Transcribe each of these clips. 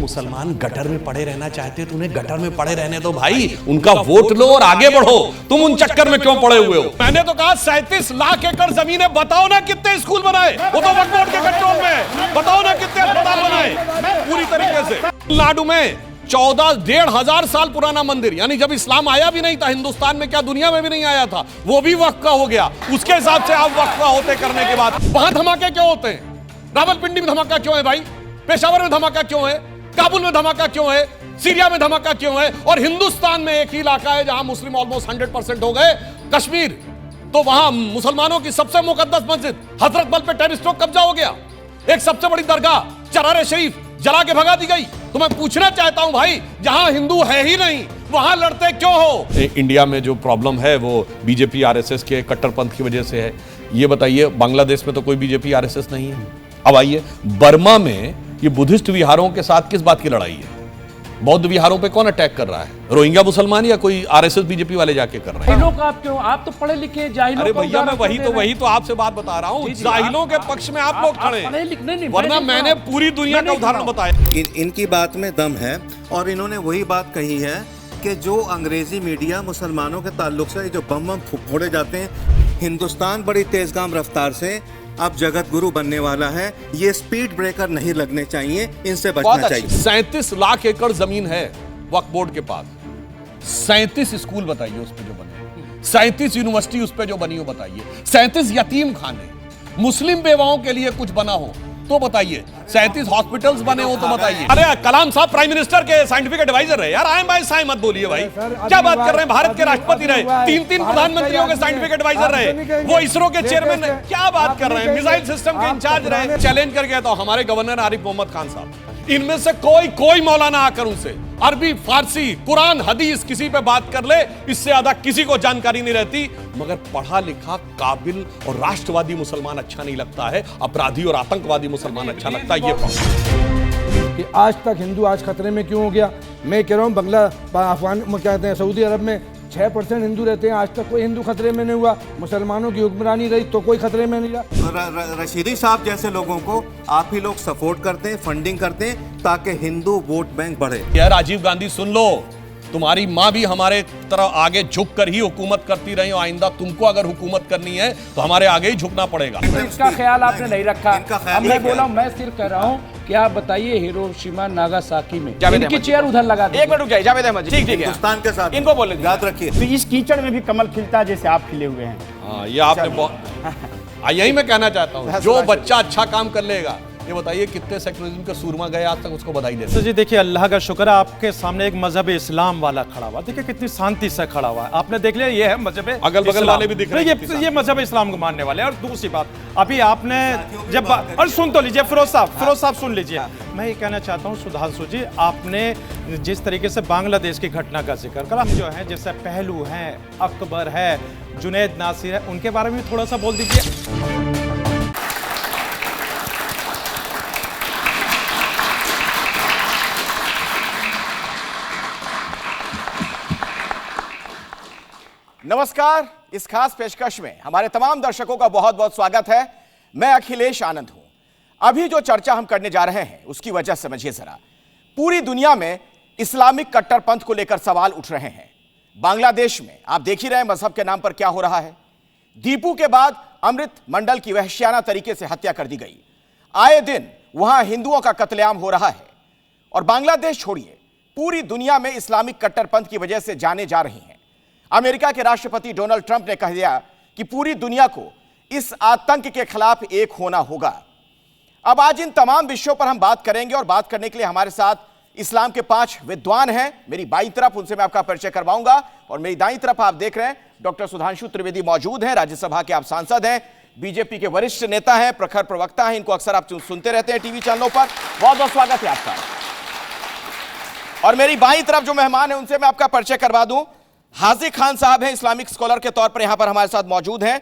मुसलमान गटर में पड़े रहना चाहते तो उन्हें गटर में पड़े रहने दो भाई, उनका वोट लो और आगे बढ़ो। तुम उन चक्कर में क्यों पड़े हुए हो? मैंने तो कहा 37 लाख एकड़ जमीन है, बताओ ना कितने स्कूल बनाए, वो तो वक्फ बोर्ड के कंट्रोल में, बताओ ना कितने अस्पताल बनाए पूरी तरीके से। तमिलनाडु में 14,500 साल पुराना मंदिर, यानी जब इस्लाम आया भी नहीं था हिंदुस्तान में, क्या दुनिया में भी नहीं आया था, वो भी वक्फ का हो गया। उसके हिसाब से आप वक्फ का होते करने के बाद वहां धमाके क्यों होते हैं? रावलपिंडी में धमाका क्यों है भाई? पेशावर में धमाका क्यों है? काबुल में धमाका क्यों है? सीरिया में धमाका क्यों है? और हिंदुस्तान में एक ही इलाका है जहां मुस्लिम ऑलमोस्ट 100% हो गए, कश्मीर, तो वहां मुसलमानों की सबसे मुकद्दस मस्जिद हजरत बल पे टेररिस्टों कब्जा हो गया। एक सबसे बड़ी दरगाह चरारे शरीफ जला के भगा दी गई। तो मैं पूछना चाहता हूं भाई, जहां हिंदू है ही नहीं वहां लड़ते क्यों हो? इंडिया में जो प्रॉब्लम है वो बीजेपी आरएसएस के कट्टरपंथ की वजह से है, ये बताइए। बांग्लादेश में तो कोई बीजेपी आरएसएस नहीं है। अब आइए, बर्मा में ये बुद्धिस्ट विहारों के साथ किस बात की लड़ाई है? बौद्ध विहारों पे कौन अटैक कर रहा है? रोहिंग्या मुसलमान या कोई आरएसएस बीजेपी वाले जाके कर रहे हैं? आप क्यों? आप तो पढ़े लिखे जाहिलों। अरे भैया, मैं वही तो आपसे बात बता रहा हूँ, जाहिलों के पक्ष में आप लोग खड़े, वरना मैंने पूरी दुनिया का उदाहरण बताया। इनकी बात में दम है और इन्होंने वही बात कही है कि जो अंग्रेजी मीडिया मुसलमानों के ताल्लुक से जो बम फोड़े जाते हैं, हिंदुस्तान बड़ी तेजगाम रफ्तार से अब जगत गुरु बनने वाला है, ये स्पीड ब्रेकर नहीं लगने चाहिए, इनसे बचना चाहिए। 37 लाख एकड़ जमीन है वक्फ बोर्ड के पास, 37 स्कूल बताइए उस पे जो बने, 37 यूनिवर्सिटी उस पे जो बनी हो बताइए, 37 यतीम खाने, मुस्लिम बेवाओं के लिए कुछ बना हो तो बताइए, 37 हॉस्पिटल्स बने हो तो बताइए। अरे कलाम साहब प्राइम मिनिस्टर के साइंटिफिक एडवाइजर है यार, आए भाई साई मत बोलिए भाई, क्या बात कर रहे हैं? भारत के राष्ट्रपति रहे, 3 प्रधानमंत्रियों के साइंटिफिक एडवाइजर रहे, वो इसरो के चेयरमैन रहे, क्या बात कर रहे हैं? मिसाइल सिस्टम के इंचार्ज रहे। चैलेंज कर गया था हमारे गवर्नर आरिफ मोहम्मद खान साहब, इनमें से कोई मौलाना आकर उनसे अरबी, फारसी, कुरान, हदीस किसी पे बात कर ले, इससे ज्यादा किसी को जानकारी नहीं रहती। मगर पढ़ा लिखा, काबिल और राष्ट्रवादी मुसलमान अच्छा नहीं लगता है, अपराधी और आतंकवादी मुसलमान अच्छा लगता है। कि आज तक हिंदू आज खतरे में क्यों हो गया? मैं कह रहा हूँ अफगान क्या कहते हैं, सऊदी अरब में 6% हिंदू रहते हैं, आज तक कोई हिंदू खतरे में नहीं हुआ। मुसलमानों की हुक्मरानी रही तो कोई खतरे में नहीं रहा। रशीदी साहब जैसे लोगों को आप ही लोग सपोर्ट करते हैं, फंडिंग करते हैं ताकि हिंदू वोट बैंक बढ़े। यार राजीव गांधी सुन लो, तुम्हारी माँ भी हमारे तरह आगे झुक कर ही हुकूमत करती रही, और आइंदा तुमको अगर हुकूमत करनी है तो हमारे आगे ही झुकना पड़ेगा। इसका ख्याल आपने नहीं रखा। मैं बोला, मैं सिर्फ कह रहा हूँ कि आप बताइए हिरोशिमा नागासाकी में इनकी चेयर उधर लगा दी। एक मिनट रुक जाइए जावेद अहमद जी, ठीक है, हिंदुस्तान के साथ इनको बोले याद रखिए। तो इस कीचड़ में भी कमल खिलता है जैसे आप खिले हुए हैं। हाँ, ये आपने यही मैं कहना चाहता हूँ, जो बच्चा अच्छा काम कर लेगा, ये बताइए कितने सेक्युलरिज्म के सूरमा गए आज तक, उसको बधाई देते। जी देखिए, अल्लाह का शुक्र है आपके सामने एक मजहब इस्लाम वाला खड़ा हुआ, देखिए कितनी शांति से खड़ा हुआ है। आपने देख लिया, ये है मजहब, अगल बगल वाले भी दिख रहे हैं, ये मजहब इस्लाम को मानने वाले हैं। और दूसरी बात, अभी आपने जब और सुन तो लीजिए, फिरोज साहब सुन लीजिए, मैं ये कहना चाहता हूँ सुधांशु जी, आपने जिस तरीके से बांग्लादेश की घटना का जिक्र करा, जो है जैसे पहलू हैं, अकबर है, जुनैद नासिर है, उनके बारे में थोड़ा सा बोल दीजिए। नमस्कार, इस खास पेशकश में हमारे तमाम दर्शकों का बहुत बहुत स्वागत है। मैं अखिलेश आनंद हूं। अभी जो चर्चा हम करने जा रहे हैं उसकी वजह समझिए जरा। पूरी दुनिया में इस्लामिक कट्टरपंथ को लेकर सवाल उठ रहे हैं। बांग्लादेश में आप देख ही रहे हैं मजहब के नाम पर क्या हो रहा है। दीपू के बाद अमृत मंडल की वहशियाना तरीके से हत्या कर दी गई। आए दिन वहां हिंदुओं का कत्लेआम हो रहा है। और बांग्लादेश छोड़िए, पूरी दुनिया में इस्लामिक कट्टरपंथ की वजह से जाने जा रही हैं। अमेरिका के राष्ट्रपति डोनाल्ड ट्रंप ने कह दिया कि पूरी दुनिया को इस आतंक के खिलाफ एक होना होगा। अब आज इन तमाम विषयों पर हम बात करेंगे और बात करने के लिए हमारे साथ इस्लाम के 5 विद्वान हैं। मेरी बाईं तरफ उनसे मैं आपका परिचय करवाऊंगा और मेरी दाईं तरफ आप देख रहे हैं डॉक्टर सुधांशु त्रिवेदी मौजूद हैं। राज्यसभा के आप सांसद हैं, बीजेपी के वरिष्ठ नेता हैं, प्रखर प्रवक्ता हैं, इनको अक्सर आप सुनते रहते हैं टीवी चैनलों पर। बहुत बहुत स्वागत है आपका। और मेरी बाईं तरफ जो मेहमान है उनसे मैं आपका परिचय करवा दूं। हाजी खान साहब हैं, इस्लामिक स्कॉलर के तौर पर यहां पर हमारे साथ मौजूद हैं।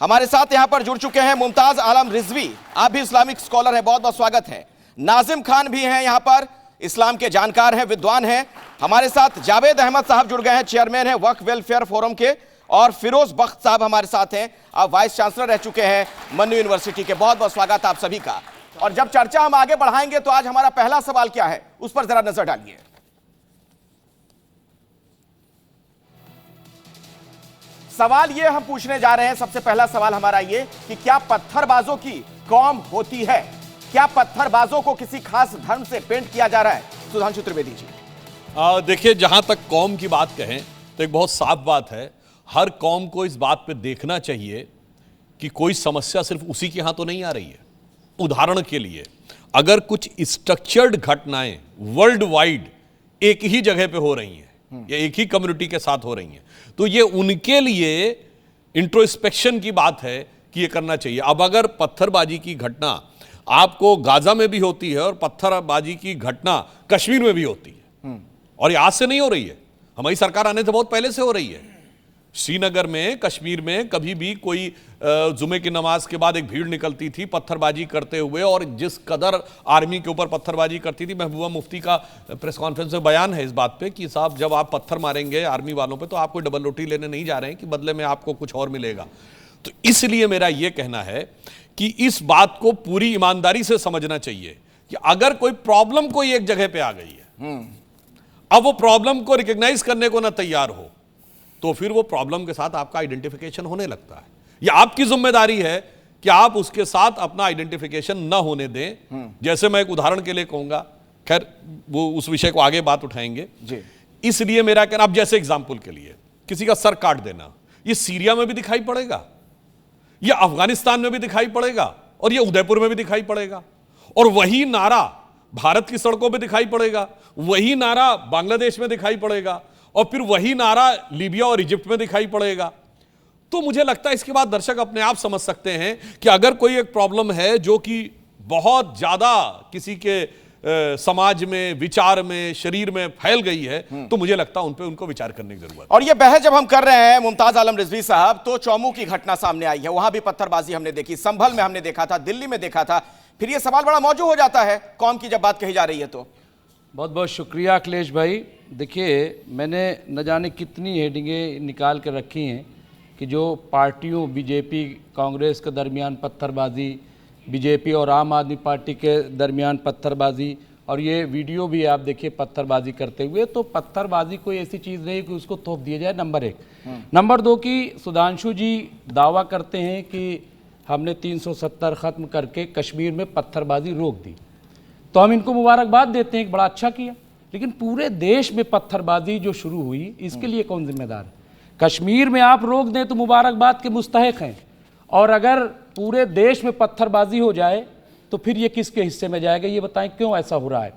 हमारे साथ यहां पर जुड़ चुके हैं मुमताज आलम रिजवी, आप भी इस्लामिक स्कॉलर हैं, बहुत बहुत स्वागत है। नाजिम खान भी हैं यहां पर, इस्लाम के जानकार हैं, विद्वान हैं। हमारे साथ जावेद अहमद साहब जुड़ गए हैं, चेयरमैन हैं वक्फ वेलफेयर फोरम के। और फिरोज बख्त साहब हमारे साथ हैं, आप वाइस चांसलर रह चुके हैं मन्नू यूनिवर्सिटी के। बहुत बहुत स्वागत आप सभी का। और जब चर्चा हम आगे बढ़ाएंगे तो आज हमारा पहला सवाल क्या है उस पर जरा नजर डालिए। सवाल ये हम पूछने जा रहे हैं, सबसे पहला सवाल हमारा ये कि क्या पत्थरबाजों की कौम होती है? क्या पत्थरबाजों को किसी खास धर्म से पेंट किया जा रहा है? सुधांशु त्रिवेदी जी। देखिए, जहां तक कौम की बात कहें तो एक बहुत साफ बात है, हर कौम को इस बात पे देखना चाहिए कि कोई समस्या सिर्फ उसी के यहां तो नहीं आ रही है। उदाहरण के लिए, अगर कुछ स्ट्रक्चर्ड घटनाएं वर्ल्ड वाइड एक ही जगह पे हो रही हैं या एक ही कम्युनिटी के साथ हो रही हैं, तो ये उनके लिए इंट्रोस्पेक्शन की बात है कि ये करना चाहिए। अब अगर पत्थरबाजी की घटना आपको गाजा में भी होती है और पत्थरबाजी की घटना कश्मीर में भी होती है, और ये आज से नहीं हो रही है, हमारी सरकार आने से बहुत पहले से हो रही है। श्रीनगर में, कश्मीर में कभी भी कोई जुमे की नमाज के बाद एक भीड़ निकलती थी पत्थरबाजी करते हुए, और जिस कदर आर्मी के ऊपर पत्थरबाजी करती थी, महबूबा मुफ्ती का प्रेस कॉन्फ्रेंस में बयान है इस बात पे कि साहब जब आप पत्थर मारेंगे आर्मी वालों पे तो आप कोई डबल रोटी लेने नहीं जा रहे हैं कि बदले में आपको कुछ और मिलेगा। तो इसलिए मेरा यह कहना है कि इस बात को पूरी ईमानदारी से समझना चाहिए कि अगर कोई प्रॉब्लम कोई एक जगह पे आ गई है, अब वो प्रॉब्लम को रिकॉग्नाइज करने को ना तैयार हो, तो फिर वो प्रॉब्लम के साथ आपका आइडेंटिफिकेशन होने लगता है। ये आपकी जिम्मेदारी है कि आप उसके साथ अपना आइडेंटिफिकेशन ना होने दें। जैसे मैं एक उदाहरण के लिए कहूंगा, खैर वो उस विषय को आगे बात उठाएंगे जी। इसलिए मेरा कहना, अब जैसे एग्जाम्पल के लिए किसी का सर काट देना, ये सीरिया में भी दिखाई पड़ेगा, ये अफगानिस्तान में भी दिखाई पड़ेगा, और ये उदयपुर में भी दिखाई पड़ेगा, और वही नारा भारत की सड़कों पे दिखाई पड़ेगा, वही नारा बांग्लादेश में दिखाई पड़ेगा, और फिर वही नारा लीबिया और इजिप्ट में दिखाई पड़ेगा। तो मुझे लगता है इसके बाद दर्शक अपने आप समझ सकते हैं कि अगर कोई एक प्रॉब्लम है जो कि बहुत ज्यादा किसी के समाज में, विचार में, शरीर में फैल गई है, तो मुझे लगता है उन पे उनको विचार करने की जरूरत है। और ये बहस जब हम कर रहे हैं मुमताज आलम रिजवी साहब, तो चौमू की घटना सामने आई है, वहां भी पत्थरबाजी हमने देखी, संभल में हमने देखा था, दिल्ली में देखा था। फिर ये सवाल बड़ा मौजूद हो जाता है कौम की जब बात कही जा रही है। तो बहुत बहुत शुक्रिया अखिलेश भाई। देखिए, मैंने न जाने कितनी हेडिंगें निकाल कर रखी हैं कि जो पार्टियों बीजेपी कांग्रेस के दरमियान पत्थरबाजी, बीजेपी और आम आदमी पार्टी के दरमियान पत्थरबाजी, और ये वीडियो भी आप देखिए पत्थरबाजी करते हुए। तो पत्थरबाजी कोई ऐसी चीज़ नहीं कि उसको थोप दिया जाए, नंबर एक। नंबर दो कि सुधांशु जी दावा करते हैं कि हमने 370 ख़त्म करके कश्मीर में पत्थरबाजी रोक दी, तो हम इनको मुबारकबाद देते हैं कि बड़ा अच्छा किया। लेकिन पूरे देश में पत्थरबाजी जो शुरू हुई, इसके लिए कौन जिम्मेदार है? कश्मीर में आप रोक दें तो मुबारकबाद के मुस्तहिक हैं, और अगर पूरे देश में पत्थरबाजी हो जाए तो फिर ये किसके हिस्से में जाएगा? ये बताएं क्यों ऐसा हो रहा है।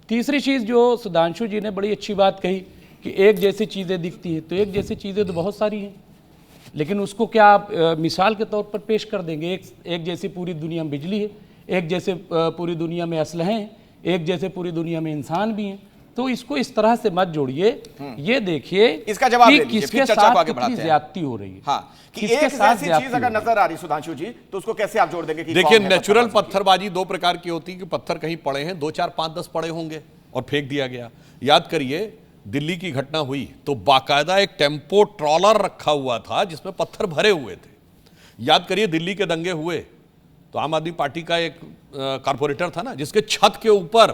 तीसरी चीज़ जो सुधांशु जी ने बड़ी अच्छी बात कही कि एक जैसी चीज़ें दिखती हैं, तो एक जैसी चीज़ें तो बहुत सारी हैं, लेकिन उसको क्या आप मिसाल के तौर पर पेश कर देंगे? एक जैसी पूरी दुनिया में बिजली है, एक जैसे पूरी दुनिया में असलहे हैं, एक जैसे पूरी दुनिया में इंसान भी हैं। तो इसको इस तरह से मत जोड़िए। ये देखिए इसका जवाब कि किसके साथ कितनी ज्यादती हो रही है। हाँ, कि एक ऐसी चीज अगर नजर आ रही सुधांशु जी, तो उसको कैसे आप जोड़ देंगे? देखिए, नेचुरल पत्थरबाजी दो प्रकार की होती है कि पत्थर कहीं पड़े हैं, 2, 4, 5, 10 पड़े होंगे और फेंक दिया गया। याद करिए, दिल्ली की घटना हुई तो बाकायदा एक टेम्पो ट्रॉलर रखा हुआ था जिसमें पत्थर भरे हुए थे। याद करिए, दिल्ली के दंगे हुए तो आम आदमी पार्टी का एक कारपोरेटर था ना, जिसके छत के ऊपर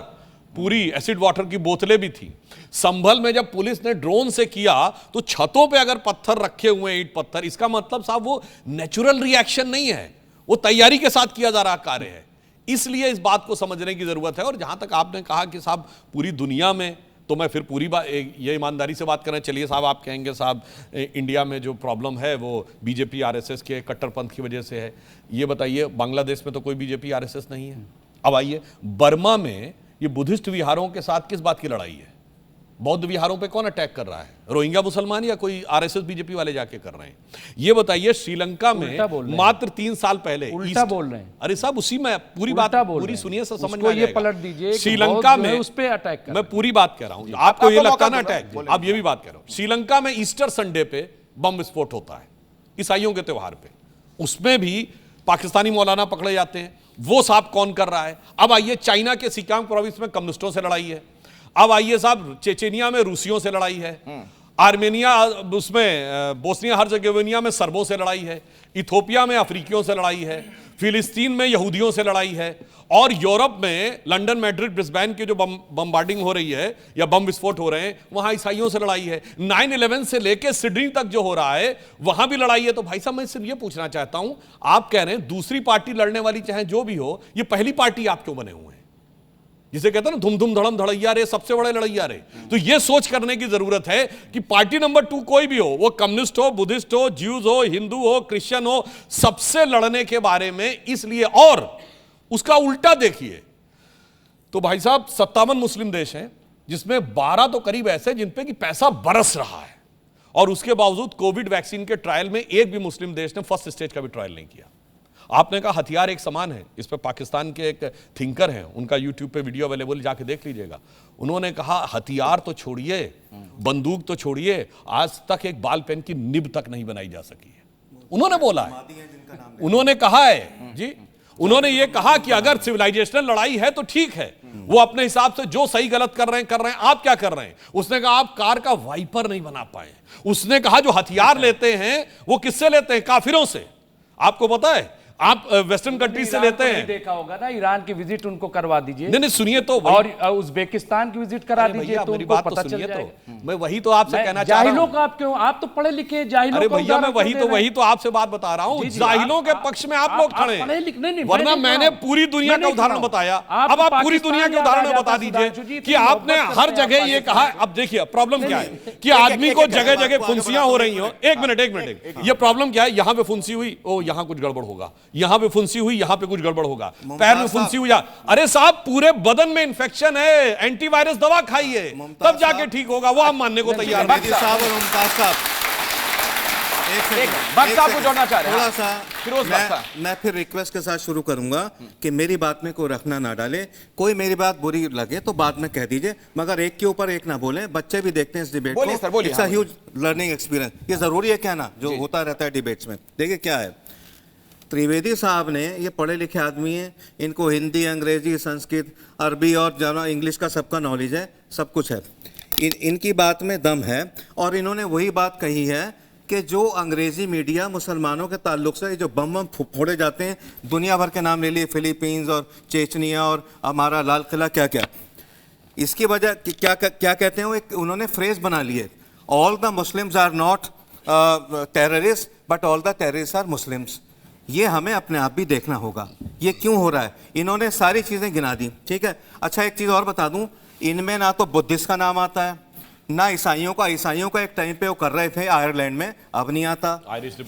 पूरी एसिड वाटर की बोतलें भी थी। संभल में जब पुलिस ने ड्रोन से किया तो छतों पे अगर पत्थर रखे हुए, ईंट पत्थर, इसका मतलब साहब वो नेचुरल रिएक्शन नहीं है, वो तैयारी के साथ किया जा रहा कार्य है। इसलिए इस बात को समझने की जरूरत है। और जहां तक आपने कहा कि साहब पूरी दुनिया में, तो मैं फिर पूरी बात ये ईमानदारी से बात करें। चलिए साहब, आप कहेंगे साहब इंडिया में जो प्रॉब्लम है वो बीजेपी आरएसएस के कट्टरपंथ की वजह से है। ये बताइए, बांग्लादेश में तो कोई बीजेपी आरएसएस नहीं है। अब आइए, बर्मा में ये बुद्धिस्ट विहारों के साथ किस बात की लड़ाई है? बौद्ध विहारों पे कौन अटैक कर रहा है? रोहिंग्या मुसलमान या कोई आरएसएस बीजेपी वाले जाके कर रहे हैं? ये बताइए, श्रीलंका में मात्र 3 साल पहले उल्टा बोल रहे हैं। अरे साहब, उसी में पूरी बात पूरी सुनिए, सब समझ में ये पलट दीजिए। श्रीलंका में उस पे अटैक कर, मैं पूरी बात कह रहा हूं, आपको ये लगता ना अटैक, आप ये भी बात कह रहे हो। श्रीलंका में ईस्टर संडे पे बम विस्फोट होता है, ईसाइयों के त्योहार पे, उसमें भी पाकिस्तानी मौलाना पकड़े जाते हैं। वो साहब कौन कर रहा है? अब आइए, चाइना के सिकांग प्रोविंस में कम्युनिस्टों से लड़ाई है। अब आइए साहब, चेचेनिया में रूसियों से लड़ाई है। आर्मेनिया उसमें बोस्निया हर्जेगोविना में सर्बों से लड़ाई है, इथोपिया में अफ्रीकियों से लड़ाई है, फिलिस्तीन में यहूदियों से लड़ाई है, और यूरोप में लंदन, मैड्रिड, ब्रिस्बेन की जो बमबार्डिंग हो रही है या बम विस्फोट हो रहे हैं, वहां ईसाइयों से लड़ाई है। 9/11 से लेकर सिडनी तक जो हो रहा है वहां भी लड़ाई है। तो भाई साहब मैं सिर्फ ये पूछना चाहता हूं, आप कह रहे हैं दूसरी पार्टी लड़ने वाली चाहे जो भी हो, ये पहली पार्टी आप क्यों बने हुए हैं? जिसे कहते हैं ना धुम धुम धड़म धड़ैया रे, सबसे बड़े लड़ैया रे। तो ये सोच करने की जरूरत है कि पार्टी नंबर 2 कोई भी हो, वो कम्युनिस्ट हो, बुद्धिस्ट हो, ज्यूज हो, हिंदू हो, क्रिश्चियन हो, सबसे लड़ने के बारे में इसलिए। और उसका उल्टा देखिए तो भाई साहब 57 मुस्लिम देश हैं, जिसमें 12 तो करीब ऐसे जिन पे कि पैसा बरस रहा है, और उसके बावजूद कोविड वैक्सीन के ट्रायल में एक भी मुस्लिम देश ने फर्स्ट स्टेज का भी ट्रायल नहीं किया। आपने कहा हथियार एक समान है, इस पे पाकिस्तान के एक थिंकर हैं, उनका यूट्यूब पे वीडियो अवेलेबल, जाके देख लीजिएगा। उन्होंने कहा हथियार तो छोड़िए, बंदूक तो छोड़िए, आज तक एक बाल पेन की निब तक नहीं बनाई जा सकी है। उन्होंने बोला है, उन्होंने कहा है जी, उन्होंने ये कहा कि अगर सिविलाइजेशनल लड़ाई है तो ठीक है, वो अपने हिसाब से जो सही गलत कर रहे हैं, आप क्या कर रहे हैं? उसने कहा आप कार का वाइपर नहीं बना पाए। उसने कहा जो हथियार लेते हैं वो किससे लेते हैं? काफिरों से। आपको पता है, आप वेस्टर्न कंट्री से लेते हैं। देखा होगा ना, ईरान की विजिट उनको करवा दीजिए। नहीं सुनिए तो, और उज्बेकिस्तान की विजिट करा दीजिए तो उनको पता चल जाएगा। तो मैं वही तो आपसे कहना चाह रहा हूं। जाहिलों का आप क्यों, आप तो पढ़े लिखे जाहिलों। अरे भैया मैं वही तो आपसे बात बता रहा हूं, जाहिलों के पक्ष में आप लोग खड़े हैं, वरना मैंने पूरी दुनिया का उदाहरण बताया। अब आप पूरी दुनिया के उदाहरण में बता दीजिए कि आपने हर जगह ये कहा। अब देखिए प्रॉब्लम क्या है कि आदमी को जगह जगह फुंसियां हो रही हो। एक मिनट, ये प्रॉब्लम क्या है? यहां पे फुंसी हुई, ओ यहां कुछ गड़बड़ होगा, यहां पे फुंसी यहां पे कुछ गड़बड़ होगा, पैर में फुंसी हुई। अरे साहब पूरे बदन में इंफेक्शन है, एंटीवायरस दवा खाइए तब जाके ठीक होगा। वो आप मानने को तैयार साहब और मुमताज साहब भक्त साहब को जोड़ना चाह रहे हैं थोड़ा सा। मैं फिर रिक्वेस्ट के साथ शुरू करूंगा कि मेरी बात में कोई रखना ना डाले, कोई मेरी बात बुरी लगे तो बाद में कह दीजिए, मगर एक के ऊपर एक ना बोले। बच्चे भी देखते हैं इस डिबेट को, it's a huge learning experience. ये जरूरी है क्या ना, जो होता रहता है डिबेट्स में। देखिए क्या है, त्रिवेदी साहब ने, ये पढ़े लिखे आदमी हैं, इनको हिंदी, अंग्रेजी, संस्कृत, अरबी और जाना इंग्लिश का सबका नॉलेज है, सब कुछ है। इनकी बात में दम है, और इन्होंने वही बात कही है कि जो अंग्रेजी मीडिया मुसलमानों के ताल्लुक से जो बम फोड़े जाते हैं, दुनिया भर के नाम ले लिए, फिलीपींस और चेचनिया और हमारा लाल किला, क्या क्या, इसकी वजह क्या कहते हैं वो, उन्होंने फ्रेज बना लिए, all the Muslims are not terrorist but all the terrorist are Muslims. ये हमें अपने आप भी देखना होगा, ये क्यों हो रहा है। इन्होंने सारी चीज़ें गिना दी, ठीक है। अच्छा एक चीज़ और बता दूं, इनमें ना तो बुद्धिस्ट का नाम आता है, ना ईसाइयों का। ईसाइयों का एक टाइम पे वो कर रहे थे आयरलैंड में, अब नहीं आता।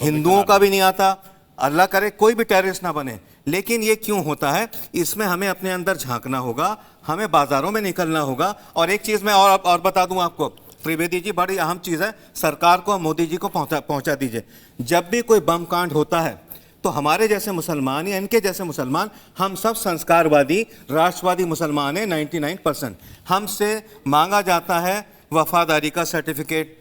हिंदुओं का भी नहीं आता। अल्लाह करे कोई भी टेररिस्ट ना बने। लेकिन ये क्यों होता है, इसमें हमें अपने अंदर झांकना होगा, हमें बाजारों में निकलना होगा। और एक चीज़ मैं और बता दूं आपको, त्रिवेदी जी, बड़ी अहम चीज़ है, सरकार को, मोदी जी को पहुंचा दीजिए। जब भी कोई बम कांड होता है तो हमारे जैसे मुसलमान या इनके जैसे मुसलमान, हम सब संस्कारवादी राष्ट्रवादी मुसलमान हैं 99%। हमसे मांगा जाता है वफादारी का सर्टिफिकेट,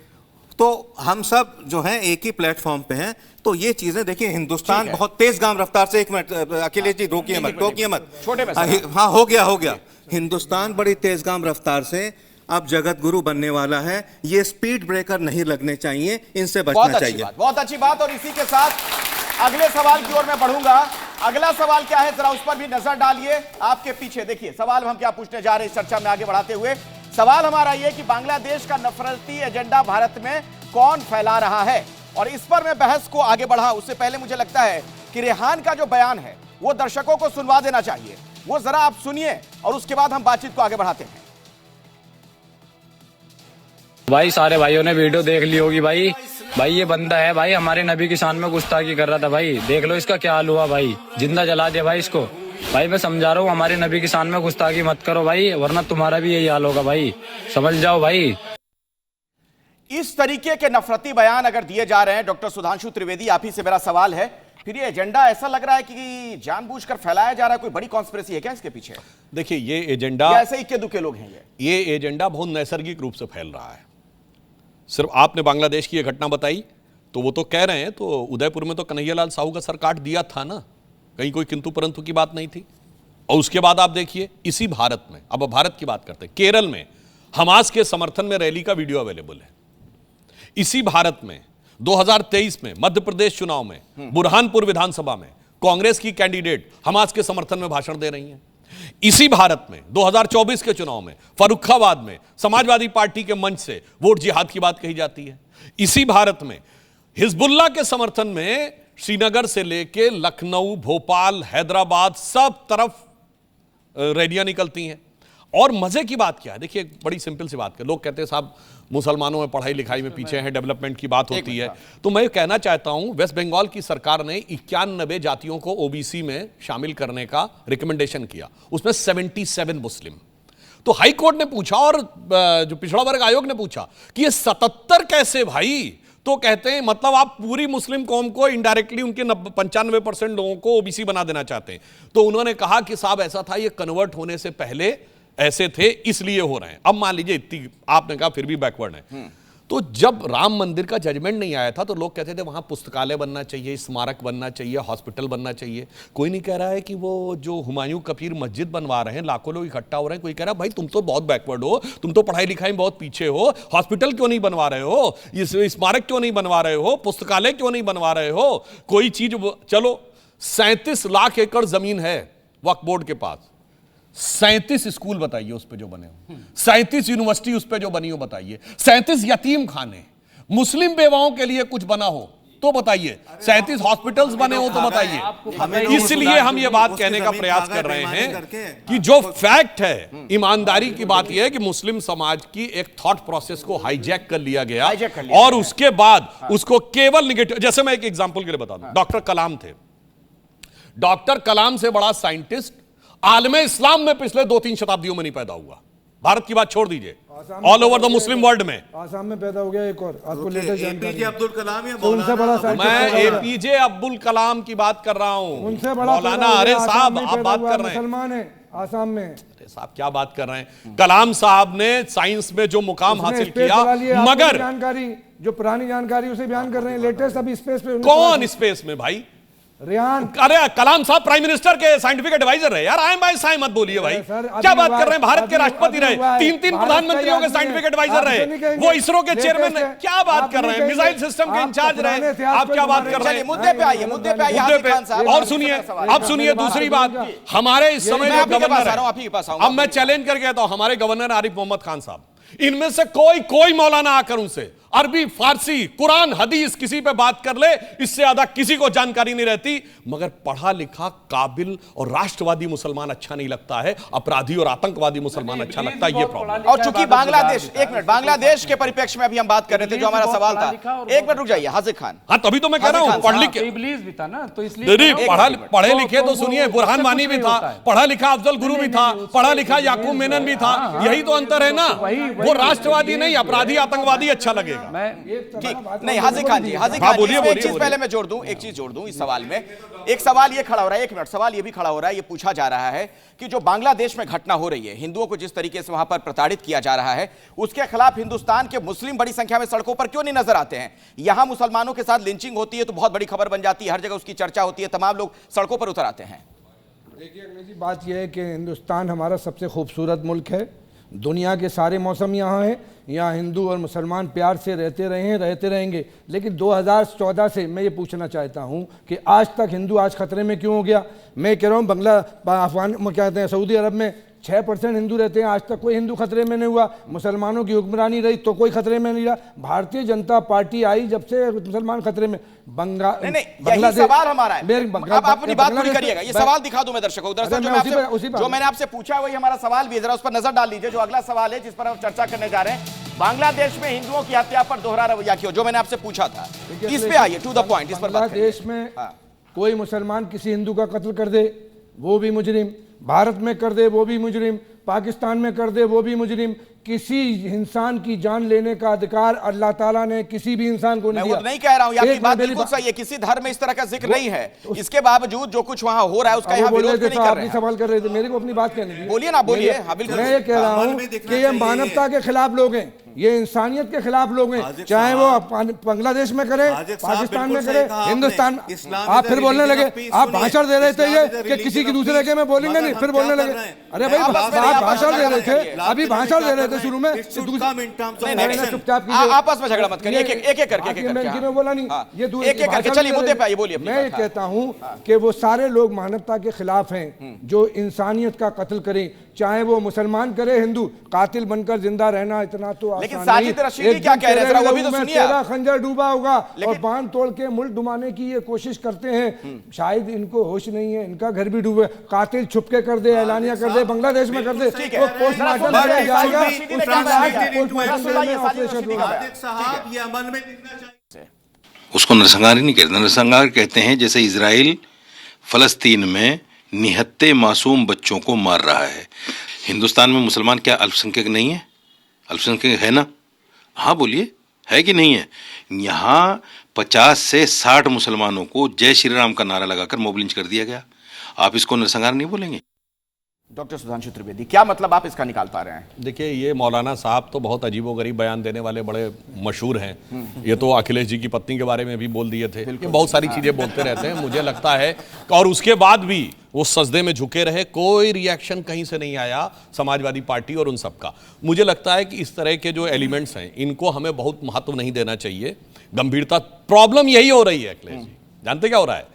तो हम सब जो हैं एक ही प्लेटफॉर्म पे हैं। तो ये चीज़ें देखिए, हिंदुस्तान बहुत तेज़गाम रफ्तार से, एक मिनट अखिलेश जी रोकिए मत, छोटे हाँ हो गया। हिंदुस्तान बड़ी तेज़गाम रफ्तार से अब जगत गुरु बनने वाला है। ये स्पीड ब्रेकर नहीं लगने चाहिए, इनसे बचना चाहिए। बहुत अच्छी बात। और इसी के साथ अगले सवाल की ओर मैं बढ़ूंगा। अगला सवाल क्या है, जरा उस पर भी नजर डालिए। आपके पीछे देखिए सवाल हम क्या पूछने जा रहे हैं इस चर्चा में आगे बढ़ाते हुए। सवाल हमारा यह कि बांग्लादेश का नफरती एजेंडा भारत में कौन फैला रहा है, और इस पर मैं बहस को आगे बढ़ा उससे पहले मुझे लगता है कि रेहान का जो बयान है वो दर्शकों को सुनवा देना चाहिए। वो जरा आप सुनिए और उसके बाद हम बातचीत को आगे बढ़ाते हैं। भाई सारे भाइयों ने वीडियो देख ली होगी। भाई ये बंदा है भाई, हमारे नबी की शान में गुस्ताखी कर रहा था भाई। देख लो इसका क्या हाल हुआ भाई, जिंदा जला दिया भाई इसको। भाई मैं समझा रहा हूँ, हमारे नबी की शान में गुस्ताखी मत करो भाई, वरना तुम्हारा भी यही हाल होगा भाई, समझ जाओ भाई। इस तरीके के नफरती बयान अगर दिए जा रहे हैं, डॉक्टर सुधांशु त्रिवेदी, आप ही से मेरा सवाल है, फिर ये एजेंडा ऐसा लग रहा है कि जानबूझकर फैलाया जा रहा है, कोई बड़ी कॉन्स्पिरेसी है क्या इसके पीछे? देखिए ये एजेंडा, ऐसे इक्के दुक्के लोग हैं ये एजेंडा बहुत नैसर्गिक रूप से फैल रहा है। सिर्फ आपने बांग्लादेश की ये घटना बताई तो वो तो कह रहे हैं, तो उदयपुर में तो कन्हैयालाल साहू का सर काट दिया था ना, कहीं कोई किंतु परंतु की बात नहीं थी। और उसके बाद आप देखिए इसी भारत में, अब भारत की बात करते हैं, केरल में हमास के समर्थन में रैली का वीडियो अवेलेबल है। इसी भारत में 2023 में मध्य प्रदेश चुनाव में बुरहानपुर विधानसभा में कांग्रेस की कैंडिडेट हमास के समर्थन में भाषण दे रही हैं। इसी भारत में 2024 के चुनाव में फर्रुखाबाद में समाजवादी पार्टी के मंच से वोट जिहाद की बात कही जाती है। इसी भारत में हिजबुल्लाह के समर्थन में श्रीनगर से लेके लखनऊ, भोपाल, हैदराबाद सब तरफ रैलियां निकलती हैं। और मजे की बात क्या है, देखिए एक बड़ी सिंपल सी बात है। लोग कहते हैं साहब मुसलमानों में पढ़ाई लिखाई में पीछे हैं, डेवलपमेंट की बात होती है, तो मैं कहना चाहता हूं वेस्ट बंगाल की सरकार ने 91 जातियों को ओबीसी में शामिल करने का रिकमेंडेशन किया, उसमें 77 मुस्लिम। तो हाई कोर्ट ने पूछा और जो पिछड़ा वर्ग आयोग ने पूछा कि ये 77 कैसे भाई, तो कहते हैं मतलब आप पूरी मुस्लिम कौम को इनडायरेक्टली उनके 95% लोगों को ओबीसी बना देना चाहते हैं। तो उन्होंने कहा कि साहब ऐसा था, ये कन्वर्ट होने से पहले ऐसे थे इसलिए हो रहे हैं। अब मान लीजिए इतनी आपने कहा फिर भी बैकवर्ड है। तो जब राम मंदिर का जजमेंट नहीं आया था तो लोग कहते थे वहां पुस्तकालय बनना चाहिए, स्मारक बनना चाहिए, हॉस्पिटल बनना चाहिए। कोई नहीं कह रहा है कि वो जो हुमायूं कबीर मस्जिद बनवा रहे हैं, लाखों लोग इकट्ठा हो रहे हैं, कोई कह रहा है भाई तुम तो बहुत बैकवर्ड हो, तुम तो पढ़ाई लिखाई में बहुत पीछे हो, हॉस्पिटल क्यों नहीं बनवा रहे हो, स्मारक क्यों नहीं बनवा रहे हो, पुस्तकालय क्यों नहीं बनवा रहे हो, कोई चीज। चलो 37 लाख एकड़ जमीन है वक्फ बोर्ड के पास, 37 स्कूल बताइए उस पे जो बने हो, 37 यूनिवर्सिटी उस पे जो बनी हो बताइए, 37 यतीम खाने, मुस्लिम बेवाओं के लिए कुछ बना हो तो बताइए, 37 हॉस्पिटल्स बने हो तो बताइए। इसलिए हम ये बात कहने का प्रयास कर रहे हैं कि जो फैक्ट है, ईमानदारी की बात यह है कि मुस्लिम समाज की एक थॉट प्रोसेस को हाईजैक कर लिया गया और उसके बाद उसको केवल निगेटिव। जैसे मैं एक एग्जांपल के लिए बता दूं, डॉक्टर कलाम थे, डॉक्टर कलाम से बड़ा साइंटिस्ट आलमे इस्लाम में पिछले 2-3 शताब्दियों में नहीं पैदा हुआ। भारत की बात छोड़ दीजिए, all over the Muslim world में। आसाम में पैदा हो गया एक और, आपको लेटेस्ट जानकारी। एपीजे अब्दुल कलाम या उनसे बड़ा मैं एपीजे अब्दुल कलाम की बात कर रहा हूं, उनसे बड़ा मौलाना। अरे साहब आप बात कर रहे हैं, मुसलमान है आसाम में। अरे साहब क्या बात कर रहे हैं, कलाम साहब ने साइंस में जो मुकाम हासिल किया, मगर जानकारी जो पुरानी जानकारी उसे बयान कर रहे हैं, लेटेस्ट अभी स्पेस पे। कौन स्पेस में भाई? रेहान। अरे कलाम साहब प्राइम मिनिस्टर के साइंटिफिक एडवाइजर रहे यार, आए बाय साए मत बोलिए भाई, क्या बात कर रहे हैं? भारत के राष्ट्रपति रहे, 3 प्रधानमंत्रियों के साइंटिफिक एडवाइजर रहे, वो इसरो के चेयरमैन, क्या बात कर रहे हैं? मिसाइल सिस्टम के इंचार्ज रहे, आप क्या बात कर रहे हैं? मुद्दे पे आइए, मुद्दे पे आइए। और सुनिए, अब सुनिए दूसरी बात, हमारे इस समय जो गवर्नर है, अब मैं चैलेंज करके कहता हूं, हमारे गवर्नर आरिफ मोहम्मद खान साहब, इनमें से कोई मौलाना आकर उनसे अरबी, फारसी, कुरान, हदीस किसी पे बात कर ले, इससे ज्यादा किसी को जानकारी नहीं रहती। मगर पढ़ा लिखा, काबिल और राष्ट्रवादी मुसलमान अच्छा नहीं लगता है, अपराधी और आतंकवादी मुसलमान अच्छा लगता है, ये प्रॉब्लम। और चूंकि बांग्लादेश, एक मिनट, बांग्लादेश के परिप्रेक्ष्य में अभी हम बात कर रहे थे, जो हमारा सवाल था, एक मिनट रुक जाइए हाजिर खान। हाँ तभी तो मैं कह रहा हूं, पढ़ लिखे इब्लीस भी था ना, तो इसलिए पढ़े लिखे तो सुनिए, बुरहान वानी भी था, पढ़ा लिखा अफजल गुरु भी था, पढ़ा लिखा याकूब मेनन भी था, यही तो अंतर है ना। वो राष्ट्रवादी नहीं, अपराधी आतंकवादी अच्छा लगेगा। ठीक नहीं, हाजिर खान जी, हाजिर खान जी, एक चीज पहले मैं जोड़ दूं, एक चीज जोड़ दूं इस सवाल में। एक सवाल ये खड़ा हो रहा है, एक मिनट, सवाल ये भी खड़ा हो रहा है, ये पूछा जा रहा है कि जो बांग्लादेश में घटना हो रही है, हिंदुओं को जिस तरीके से वहां पर प्रताड़ित किया जा रहा है, उसके खिलाफ हिंदुस्तान के मुस्लिम बड़ी संख्या में सड़कों पर क्यों नहीं नजर आते हैं? यहां मुसलमानों के साथ लिंचिंग होती है तो बहुत बड़ी खबर बन जाती है, हर जगह उसकी चर्चा होती है, तमाम लोग सड़कों पर उतर आते हैं। देखिए अगली जी बात यह है कि हिंदुस्तान हमारा सबसे खूबसूरत मुल्क है, दुनिया के सारे मौसम यहाँ हैं, यहाँ हिंदू और मुसलमान प्यार से रहते रहे हैं, रहते रहेंगे। लेकिन 2014 से मैं ये पूछना चाहता हूँ कि आज तक हिंदू आज खतरे में क्यों हो गया? मैं कह रहा हूँ अफगान क्या कहते हैं, सऊदी अरब में 6% हिंदू रहते हैं, आज तक कोई हिंदू खतरे में नहीं हुआ। मुसलमानों की हुक्मरानी रही तो कोई खतरे में नहीं रहा। भारतीय जनता पार्टी आई जब से मुसलमान खतरे में। यही सवाल हमारा है, अब आप अपनी बात पूरी करिएगा। ये सवाल दिखा दूं मैं दर्शकों, दरअसल जो मैंने आपसे पूछा वही हमारा सवाल भी है, जरा उस पर नजर डाल लीजिए। जो अगला सवाल है जिस पर हम चर्चा करने जा रहे हैं, बांग्लादेश में हिंदुओं की हत्या पर दोहरा रवैया क्यों, जो मैंने आपसे पूछा था, इस पे आइए, टू द पॉइंट, इस पर बात करिए। बांग्लादेश में कोई मुसलमान किसी हिंदू का कत्ल कर दे वो भी मुजरिम, भारत में कर दे वो भी मुजरिम, पाकिस्तान में कर दे वो भी मुजरिम। किसी इंसान की जान लेने का अधिकार अल्लाह ताला ने किसी भी इंसान को नहीं दिया। मैं नहीं कह रहा हूं, आपकी बात बिल्कुल सही है, किसी धर्म में इस तरह का जिक्र नहीं है, इसके बावजूद जो कुछ वहां हो रहा है उसका यहाँ विरोध नहीं कर रहे हैं। सवाल कर रहे थे, मेरे को अपनी बात कहने दीजिए। बोलिए ना, बोलिए। मैं ये कह रहा हूँ कि ये मानवता के खिलाफ लोग हैं, ये इंसानियत के खिलाफ लोग हैं, चाहे वो बांग्लादेश में करे, पाकिस्तान में करे, हिंदुस्तान। आप फिर बोलने लगे, आप भाषण दे रहे थे ये कि किसी की दूसरे के में बोलेंगे नहीं, फिर बोलने लगे। अरे भाई भाषण दे रहे थे, अभी भाषण दे रहे थे शुरू में। चुपचाप आपस में झगड़ा मत करिए, एक करके बोला नहीं, ये एक करके चलिए मुद्दे पे आइए, बोलिए। मैं ये कहता हूँ कि वो सारे लोग मानवता के खिलाफ हैं जो इंसानियत का कत्ल करें, चाहे वो मुसलमान करे हिंदू, कातिल बनकर जिंदा रहना इतना तो आसान नहीं। लेकिन साजिद रशीदी क्या कह रहे हैं, वो भी तो सुनिए। तेरा खंजर डूबा होगा और बांध तोड़ के मुल्क डुबाने की ये कोशिश करते हैं, शायद इनको होश नहीं है, इनका घर भी डूबे। कातिल छुपके कर दे, ऐलानिया कर दे, बांग्लादेश में कर दे, तो पोस्टमार्टम किया जाएगा, उसको नरसंहार ही नहीं कहते, नरसंहार कहते हैं जैसे इजराइल फलस्तीन में निहत्ते मासूम बच्चों को मार रहा है। हिंदुस्तान में मुसलमान क्या अल्पसंख्यक नहीं है? अल्पसंख्यक है ना? हाँ बोलिए, है कि नहीं है? यहाँ 50 से 60 मुसलमानों को जय श्री राम का नारा लगाकर मॉब लिंच कर दिया गया। आप इसको नरसंहार नहीं बोलेंगे? डॉक्टर सुधांशु त्रिवेदी, क्या मतलब आप इसका निकाल पा रहे हैं? देखिए, ये मौलाना साहब तो बहुत अजीबोगरीब बयान देने वाले बड़े मशहूर हैं। ये तो अखिलेश जी की पत्नी के बारे में भी बोल दिए थे, ये बहुत सारी चीजें बोलते रहते हैं। मुझे लगता है और उसके बाद भी वो सजदे में झुके रहे, कोई रिएक्शन कहीं से नहीं आया समाजवादी पार्टी और उन सबका। मुझे लगता है कि इस तरह के जो एलिमेंट्स हैं इनको हमें बहुत महत्व नहीं देना चाहिए, गंभीरता। प्रॉब्लम यही हो रही है अखिलेश जी, जानते क्या हो रहा है?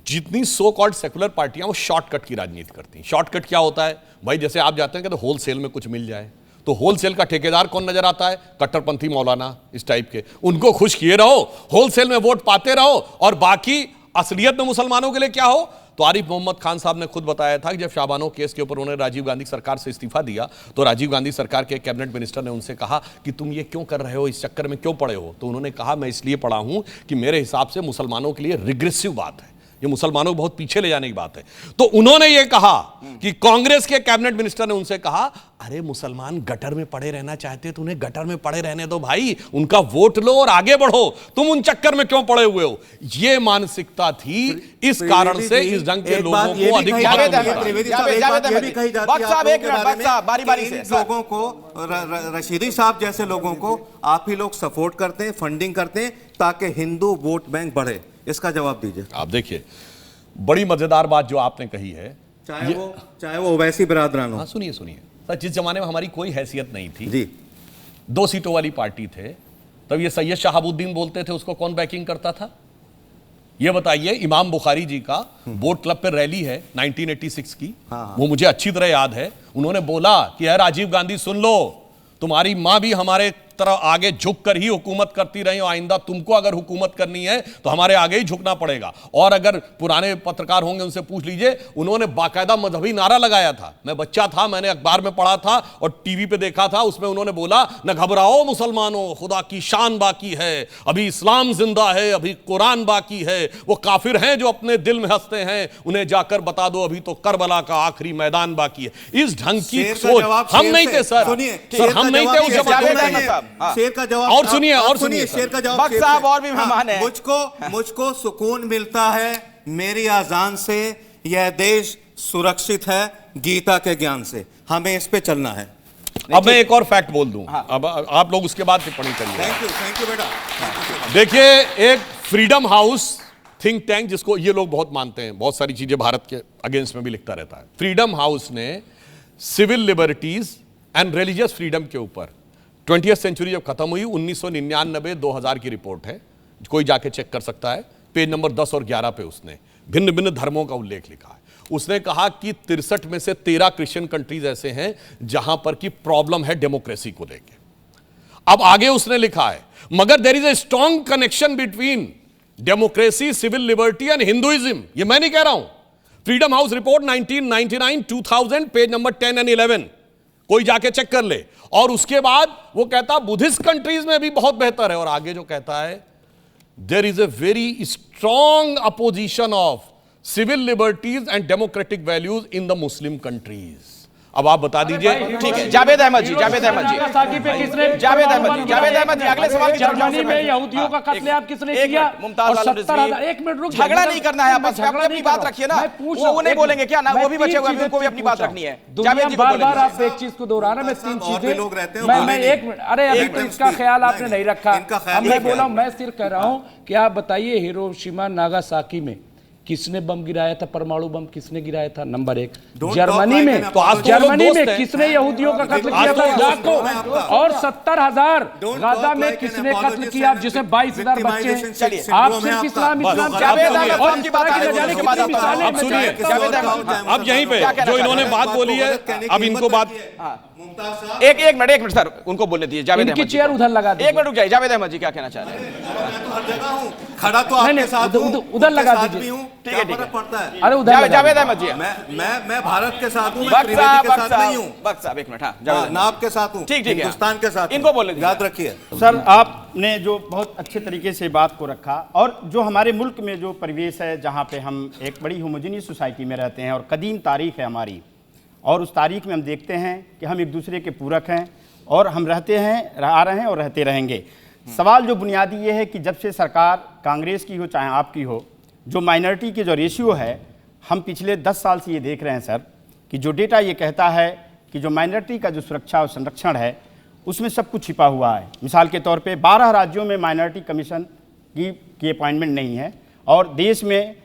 जितनी सो कॉल्ड सेकुलर पार्टियां वो शॉर्टकट की राजनीति करती हैं। शॉर्टकट क्या होता है भाई? जैसे आप जाते हैं कि तो होलसेल में कुछ मिल जाए, तो होलसेल का ठेकेदार कौन नजर आता है? कट्टरपंथी मौलाना, इस टाइप के। उनको खुश किए रहो, होलसेल में वोट पाते रहो, और बाकी असलियत में मुसलमानों के लिए क्या हो? तो आरिफ मोहम्मद खान साहब ने खुद बताया था कि जब शाबानो केस के ऊपर उन्होंने राजीव गांधी सरकार से इस्तीफा दिया तो राजीव गांधी सरकार के कैबिनेट मिनिस्टर ने उनसे कहा कि तुम ये क्यों कर रहे हो, इस चक्कर में क्यों पड़े हो? तो उन्होंने कहा मैं इसलिए पड़ा हूं कि मेरे हिसाब से मुसलमानों के लिए रिग्रेसिव बात है, ये मुसलमानों को बहुत पीछे ले जाने की बात है। तो उन्होंने ये कहा कि कांग्रेस के कैबिनेट मिनिस्टर ने उनसे कहा अरे मुसलमान गटर में पड़े रहना चाहते तो उन्हें गटर में पड़े रहने दो भाई, उनका वोट लो और आगे बढ़ो, तुम उन चक्कर में क्यों पड़े हुए हो? ये मानसिकता थी, इस कारण से इस ढंग के लोगों को अधिक लोगों को, रशीदी साहब जैसे लोगों को आप ही लोग सपोर्ट करते हैं, फंडिंग करते हैं ताकि हिंदू वोट बैंक बढ़े। इसका जवाब दीजिए आप। देखिए, बड़ी मजेदार बात जो आपने कही है, चाहे वो वैसी बिरादरान हो। हाँ, सुनिए सर, जिस जमाने में हमारी कोई हैसियत नहीं थी जी, 2 सीटों वाली पार्टी थे, तब ये सैयद शहाबुद्दीन बोलते थे, उसको कौन बैकिंग करता था? ये बताइए। इमाम बुखारी जी का बोट क्लब पे रैली है 1986 की, वो मुझे अच्छी तरह याद है। उन्होंने बोला कि यार राजीव गांधी सुन लो, तुम्हारी मां भी हमारे तरह आगे झुक कर ही हुकूमत करती रही, और आइंदा तुमको अगर हुकूमत करनी है तो हमारे आगे ही झुकना पड़ेगा। और अगर पुराने पत्रकार होंगे उनसे पूछ लीजिए, उन्होंने बाकायदा मजहबी नारा लगाया था। मैं बच्चा था, मैंने अखबार में पढ़ा था और टीवी पे देखा था, उसमें उन्होंने बोला न घबराओ मुसलमानों, खुदा की शान बाकी है, अभी इस्लाम जिंदा है, अभी कुरान बाकी है। वो काफिर हैं जो अपने दिल में हंसते हैं, उन्हें जाकर बता दो अभी तो करबला का आखिरी मैदान बाकी है। इस ढंग की सोच हम नहीं थे सर, हम नहीं थे उस जमाने। शेर का जवाब और सुनिए शेर का जवाब वक्त साहब और भी मेहमान हैं। मुझको सुकून मिलता है मेरी आजान से, यह देश सुरक्षित है गीता के ज्ञान से, हमें इस पे चलना है। अब मैं एक और फैक्ट बोल दूं, अब आप लोग उसके बाद टिप्पणी करिए। थैंक यू बेटा। देखिए, एक फ्रीडम हाउस थिंक टैंक जिसको ये लोग बहुत मानते हैं, बहुत सारी चीजें भारत के अगेंस्ट में भी लिखता रहता है, फ्रीडम हाउस ने civil liberties and religious freedom के ऊपर 20वीं सेंचुरी जब खत्म हुई 1999-2000 की रिपोर्ट है, कोई जाके चेक कर सकता है, पेज नंबर 10 और 11 पे उसने भिन्न भिन्न धर्मों का उल्लेख लिखा है। उसने कहा कि 63 में से 13 क्रिश्चियन कंट्रीज ऐसे हैं जहां पर की प्रॉब्लम है डेमोक्रेसी को लेकर। अब आगे उसने लिखा है मगर there is a strong connection between democracy, civil liberty and Hinduism. ये मैं नहीं कह रहा हूं, Freedom House report 1999, 2000 page number 10 and 11, कोई जाके चेक कर ले। और उसके बाद वो कहता बुद्धिस्ट कंट्रीज में भी बहुत बेहतर है, और आगे जो कहता है there is a very strong opposition of civil liberties and democratic values in the Muslim countries. अब आप बता दीजिए। ठीक है, जावेद अहमद जी, जावेद अहमद जी, जावेद अहमद जी, अगले सवाल की जर्मनी में यहूदियों का कत्लेआम किसने किया? मुमताज आलम रिजवी, एक मिनट रुक, झगड़ा नहीं करना है आपस में, अपनी बात रखिए ना, वो नहीं बोलेंगे क्या ना, वो भी बचे हुए हैं, उनको भी अपनी बात रखनी है। जावेद जी बार-बार आप एक चीज को दोहराना, मैं 3 चीजें मैं 1 मिनट, अरे अभी तो इसका ख्याल आपने नहीं रखा। मैं बोला, मैं सिर्फ कह रहा हूं कि आप बताइए हिरोशिमा नागासाकी में किसने बम गिराया था, परमाणु बम किसने गिराया था? नंबर 1। Don't जर्मनी talk में like an apologist. जर्मनी दोस्त में हैं। किसने यहूदियों का कत्ल किया था? इराक को। और 70,000 Don't गाजा talk में like an किसने कत्ल apologist किया, and जिसमें 22,000 बच्चे हैं? चलिए, आप syndrome है सिर्फ आपका। इस्लाम इस्लाम बस, जावेद अब अहमद सुनिए। और की बात अब जाने सुनिए। कितनी मिसालें अब सुनिए। जावेद अहमद, अब यहीं पे जो इन्होंने बात बोली है, अब इनको बात एक मिनट सर, उनको बोलने दीजिए। जावेद इनकी अहमद जी चेयर को। उधर लगा दीजिए। एक मिनट रुक जाइए। जावेद अहमद जी क्या कहना चाह रहे हैं? तो हर जगह हूँ, खड़ा तो नहीं, आपके नहीं, साथ उधर- हूँ, उधर- उधर उनके लगा साथ दीजिए। भी हूँ, ठीक क्या है, ठीक फर्क है। पड़ता है? अरे उधर लगा जावेद दीजिए। अहमद जी। मैं भारत के साथ हूँ, मैं बख्श त्रिवेदी साहब, के साथ नहीं हूँ, बख्श साहब, एक मिनट। हाँ, जावेद अहमद। ना आपके साथ हूँ, ठीक है। हिंदुस्तान के साथ हूँ। इनको बोलने दीजिए। याद रखिए। सर, आपने जो बहुत अच्छे तरीके से बात को रखा, और जो हमारे मुल्क में जो परिवेश है, जहाँ पे हम एक बड़ी होमोजेनियस सोसाइटी में रहते हैं और कदीम तारीख है हमारी, और उस तारीख में हम देखते हैं कि हम एक दूसरे के पूरक हैं और हम रहते हैं, आ रहे हैं और रहते रहेंगे। सवाल जो बुनियादी ये है कि जब से सरकार कांग्रेस की हो चाहे आपकी हो, जो माइनॉरिटी की जो रेशियो है, हम पिछले 10 साल से ये देख रहे हैं सर, कि जो डेटा ये कहता है कि जो माइनॉरिटी का जो सुरक्षा और संरक्षण है, उसमें सब कुछ छिपा हुआ है। मिसाल के तौर पे 12 राज्यों में माइनॉरिटी कमीशन की अपॉइंटमेंट नहीं है, और देश में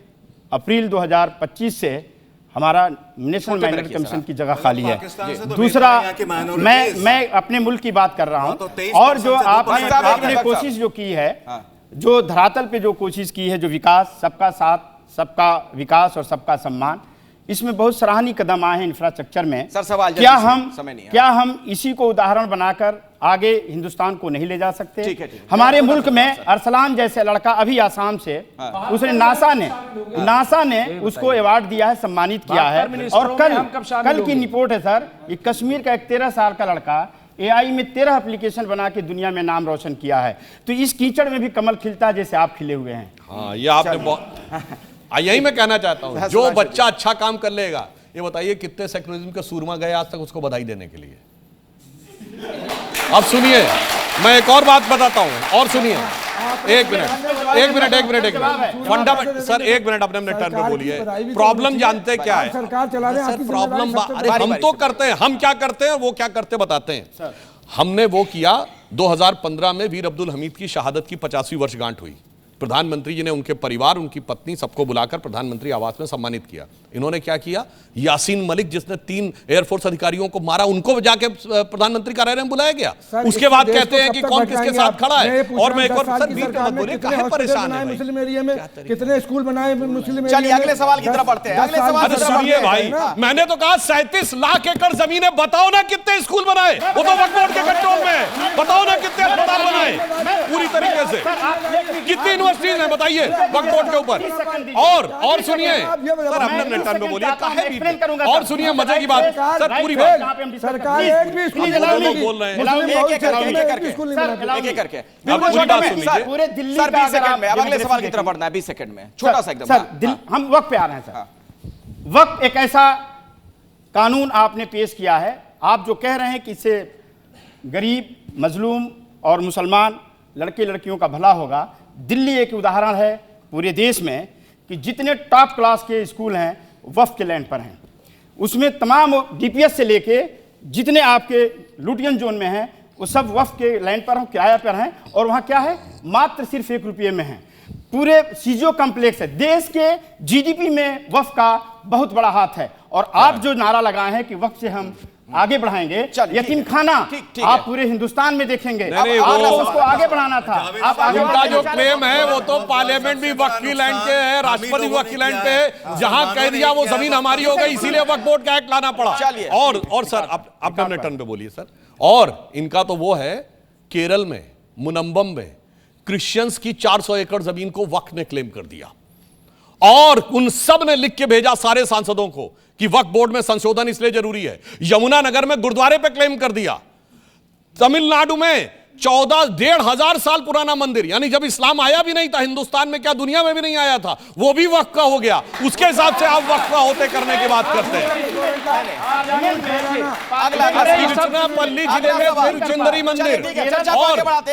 अप्रैल 2025 से हमारा नेशनल माइनॉरिटी कमीशन की जगह खाली है। पाकिस्तान से तो दूसरा, बेहतर है यहाँ की minorities। मैं अपने मुल्क की बात कर रहा हाँ, तो हूँ, 23% और जो से तो आपने बख्श साहब, आपने बख्श कोशिश साहब। जो की है, जो धरातल पे जो कोशिश की है, जो विकास, सबका साथ, सबका विकास और सबका सम्मान, इसमें बहुत सराहनीय कदम आए हैं इंफ्रास्ट्रक्चर में। सर, सवाल क्या जल्दी से, हम समय नहीं है। क्या हम इसी को उदाहरण बनाकर आगे हिंदुस्तान को नहीं ले जा सकते? ठीक है। हमारे मुल्क में अरसलान जैसे लड़का अभी आसाम से, उसने नासा ने उसको अवार्ड दिया है, सम्मानित किया है। और कल की रिपोर्ट है सर, ये कश्मीर का एक 13 साल का लड़का AI में 13 एप्लीकेशन बना के दुनिया में नाम रोशन किया है। तो इस कीचड़ में भी कमल खिलता है जैसे आप खिले हुए हैं। हाँ, ये आपने यही मैं कहना चाहता हूँ, जो बच्चा अच्छा काम कर लेगा, ये बताइए कितने सेक्युलरिज्म के सूरमा गए आज तक उसको बधाई देने के लिए? अब सुनिए, मैं एक और बात बताता हूं, और सुनिए। एक मिनट फंडामेंटल सर, एक मिनट अपने टर्न पे बोलिए। प्रॉब्लम जानते क्या है सरकार चला रहे हैं, सर? आपकी प्रॉब्लम जिम्मेदारी अरे हम तो करते हैं, हम क्या करते हैं, वो क्या करते बताते हैं। हमने वो किया 2015 में वीर अब्दुल हमीद की शहादत की 50वीं वर्षगांठ हुई। प्रधानमंत्री जी ने उनके परिवार, उनकी पत्नी, सबको बुलाकर प्रधानमंत्री आवास में सम्मानित किया। इन्होंने क्या किया, यासीन मलिक जिसने 3 एयरफोर्स अधिकारियों को मारा, उनको जाके प्रधानमंत्री कार्यालय में बुलाया गया। उसके बाद कहते हैं कि कौन किसके साथ खड़ा है। और मैं एक और सर वीर अहमद बोले, काहे परेशान है मुस्लिम एरिया में, कितने स्कूल बनाए मुस्लिम? चलिए अगले सवाल की तरफ बढ़ते हैं। अगले सवाल अरे सुनिए भाई, मैंने तो कहा 37 लाख एकड़ जमीन है, बताओ ना कितने स्कूल बनाए, वो तो वक्फ बोर्ड के कंट्रोल में है। बताओ ना कितने अस्पताल बनाए पूरी तरीके से, कितनी यूनिवर्सिटीज हैं बताइए वक्फ बोर्ड के ऊपर। और सुनिए सर, अपने टर्न में बोलिए, काहे बीच में? और सुनिए मजे की बात सर, पूरी बात सरकार एक भी स्कूल बोल रहे हैं, एक एक करके अब पूरी बात सुन लीजिए। पूरे दिल्ली सर, का 20 सेकंड में, अब अगर अगले आप सवाल की देखें- तरफ बढ़ना है 20 सेकंड में, छोटा सा एकदम। सर, हम वक्त पे आ रहे हैं सर। वक्त एक ऐसा कानून आपने पेश किया है, आप जो कह रहे हैं कि इससे गरीब, मजलूम और मुसलमान लड़के लड़कियों का भला होगा। दिल्ली एक उदाहरण है पूरे देश में कि जितने टॉप क्लास के स्कूल हैं वक्फ के लैंड पर हैं। उसमें तमाम DPS से लेके जितने आपके लुटियन जोन में हैं, वो सब वक्फ के लैंड पर हैं, किराया पर हैं। और वहाँ क्या है, मात्र सिर्फ 1 रुपये में है। पूरे सीजो कॉम्प्लेक्स है। देश के GDP में वक्फ का बहुत बड़ा हाथ है। और आप जो नारा लगाए हैं कि वक्फ से हम आगे बढ़ाएंगे, यतीम खाना आप पूरे हिंदुस्तान में देखेंगे। नहीं, उसको आगे बढ़ाना था। आप आगे उनका जो क्लेम है वो तो पार्लियामेंट भी वक्फ की लैंड पे है, राष्ट्रपति वक्फ की लैंड पे है। जहां कह दिया वो जमीन हमारी हो गई, इसीलिए वक्फ बोर्ड का एक्ट लाना पड़ा। और सर, आप अपने टर्न पे बोलिए सर। और इनका तो वो है, केरल में मुनम्बम में क्रिश्चियंस की 400 एकड़ जमीन को वक्फ ने क्लेम कर दिया, और उन सब ने लिख के भेजा सारे सांसदों को कि वक्फ बोर्ड में संशोधन इसलिए जरूरी है। यमुनानगर में गुरुद्वारे पे क्लेम कर दिया। तमिलनाडु में 14,500 साल पुराना मंदिर, यानी जब इस्लाम आया भी नहीं था हिंदुस्तान में, क्या दुनिया में भी नहीं आया था, वो भी वक्फ का हो गया। उसके हिसाब से आप वक्फ का होते करने की बात करते हैं। पल्ली जिले में तिरुचिंदरी मंदिर।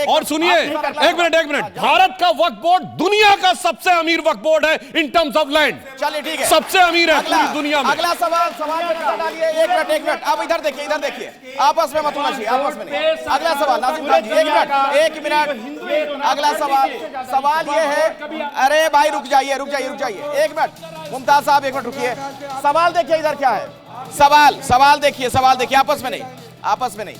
और सुनिए, एक मिनट, भारत का वक्फ बोर्ड दुनिया का सबसे अमीर वक्फ बोर्ड है इन टर्म्स ऑफ लैंड। चलिए ठीक है, सबसे अमीर है पूरी दुनिया में। अगला सवाल पे नजर डालिए। एक मिनट, अब इधर देखिए, आपस में मत होना चाहिए, आपस में नहीं। अगला सवाल नाज़िम खान जी। एक मिनट, अगला सवाल ये है, अरे भाई रुक जाइए, एक मिनट, मुमताज साहब एक मिनट रुकिए। सवाल देखिए इधर क्या है, सवाल देखिए, आपस में नहीं।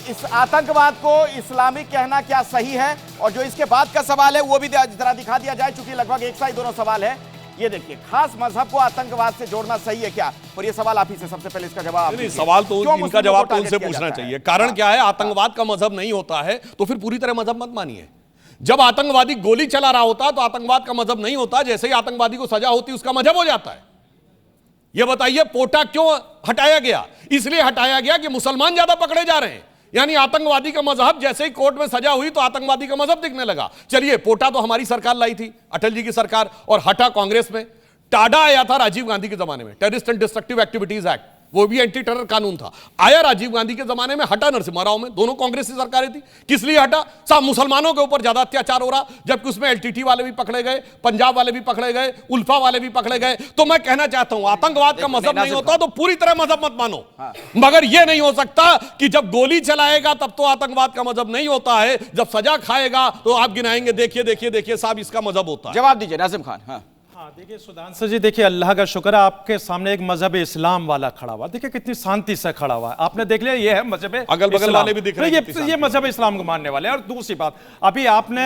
इस आतंकवाद को इस्लामिक कहना क्या सही है, और जो इसके बाद का सवाल है वो भी जरा दिखा दिया जाए, चूंकि लगभग एक सा ही दोनों सवाल है। ये देखिए, खास मजहब को आतंकवाद से जोड़ना सही है क्या? और ये सवाल आप ही से सबसे पहले इसका जवाब। नहीं, सवाल तो इनका जवाब तो उनसे पूछना चाहिए। कारण क्या है? आतंकवाद का मजहब नहीं होता है तो फिर पूरी तरह मजहब मत मानिए। जब आतंकवादी गोली चला रहा होता तो आतंकवाद का मजहब नहीं होता, जैसे ही आतंकवादी को सजा होती उसका मजहब हो जाता है। यह बताइए पोटा क्यों हटाया गया? इसलिए हटाया गया कि मुसलमान ज्यादा पकड़े जा रहे हैं, यानी आतंकवादी का मजहब जैसे ही कोर्ट में सजा हुई तो आतंकवादी का मजहब दिखने लगा। चलिए, पोटा तो हमारी सरकार लाई थी, अटल जी की सरकार, और हटा कांग्रेस में। टाडा आया था राजीव गांधी के जमाने में, terrorist and destructive activities act, वो भी एंटी टेरर कानून था, आया राजीव गांधी के जमाने में, हटा नरसिम्हा राव में। दोनों कांग्रेस की सरकारें थी। किस लिए हटा? साहब मुसलमानों के ऊपर ज्यादा अत्याचार हो रहा, जबकि उसमें एलटीटी वाले भी पकड़े गए, पंजाब वाले भी पकड़े गए, उल्फा वाले भी पकड़े गए। तो मैं कहना चाहता हूं, आतंकवाद का मजहब नहीं होता तो पूरी तरह मजहब मत मानो, मगर यह नहीं हो सकता कि जब गोली चलाएगा तब तो आतंकवाद का मजहब नहीं होता है, जब सजा खाएगा तो आप गिनाएंगे देखिए साहब इसका मजहब होता है। जवाब दीजिए नाजिम खान। हाँ, देखिए सुधांशु जी, देखिए अल्लाह का शुक्र है आपके सामने एक मजहब इस्लाम वाला खड़ा हुआ। देखिए कितनी शांति से खड़ा हुआ है। आपने देख लिया, ये है मजहब अगल बगल वाले भी दिख रहे हैं, ये मजहब इस्लाम को मानने वाले हैं। और दूसरी बात, अभी आपने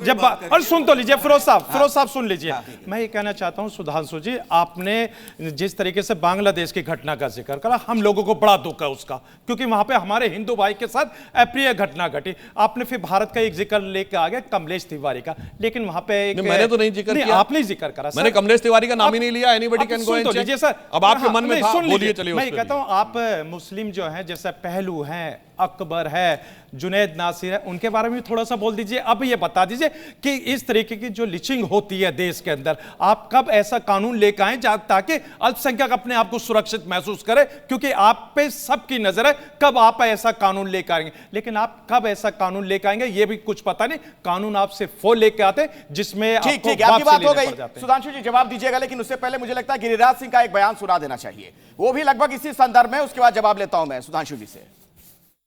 जब और सुन तो लीजिए फिरोज साहब सुन लीजिए। मैं ये कहना चाहता हूँ सुधांशु जी, आपने जिस तरीके से बांग्लादेश की घटना का जिक्र करा, हम लोगों को बड़ा दुख है उसका, क्योंकि वहां पे हमारे हिंदू भाई के साथ अप्रिय घटना घटी। आपने फिर भारत का एक जिक्र लेकर आ गया कमलेश तिवारी का, लेकिन वहां पे मैंने तो नहीं जिक्र किया, आपने जिक्र करा, मैंने कमलेश तिवारी का नाम ही नहीं लिया। Anybody can go and check. Sir, अब आपके मन में था, बोलिए, चलिए। मैं कहता हूं, आप मुस्लिम जो हैं, जैसे पहलू हैं, अकबर है, जुनैद नासिर है, उनके बारे में थोड़ा सा बोल दीजिए। अब ये बता दीजिए कि इस तरीके की जो लिचिंग होती है देश के अंदर, आप कब ऐसा कानून लेकर आए ताकि अल्पसंख्यक अपने आप को सुरक्षित महसूस करे, क्योंकि आप पे सबकी नजर है, कब आप ऐसा कानून लेकर आएंगे। लेकिन आप कब ऐसा कानून लेकर आएंगे ये भी कुछ पता नहीं। कानून आपसे वो लेकर आते जिसमें ठीक आपकी बात हो गई। सुधांशु जी जवाब दीजिएगा, लेकिन उससे पहले मुझे लगता है गिरिराज सिंह का एक बयान सुना देना चाहिए, वो भी लगभग इसी संदर्भ में। उसके बाद जवाब लेता हूं मैं सुधांशु जी से।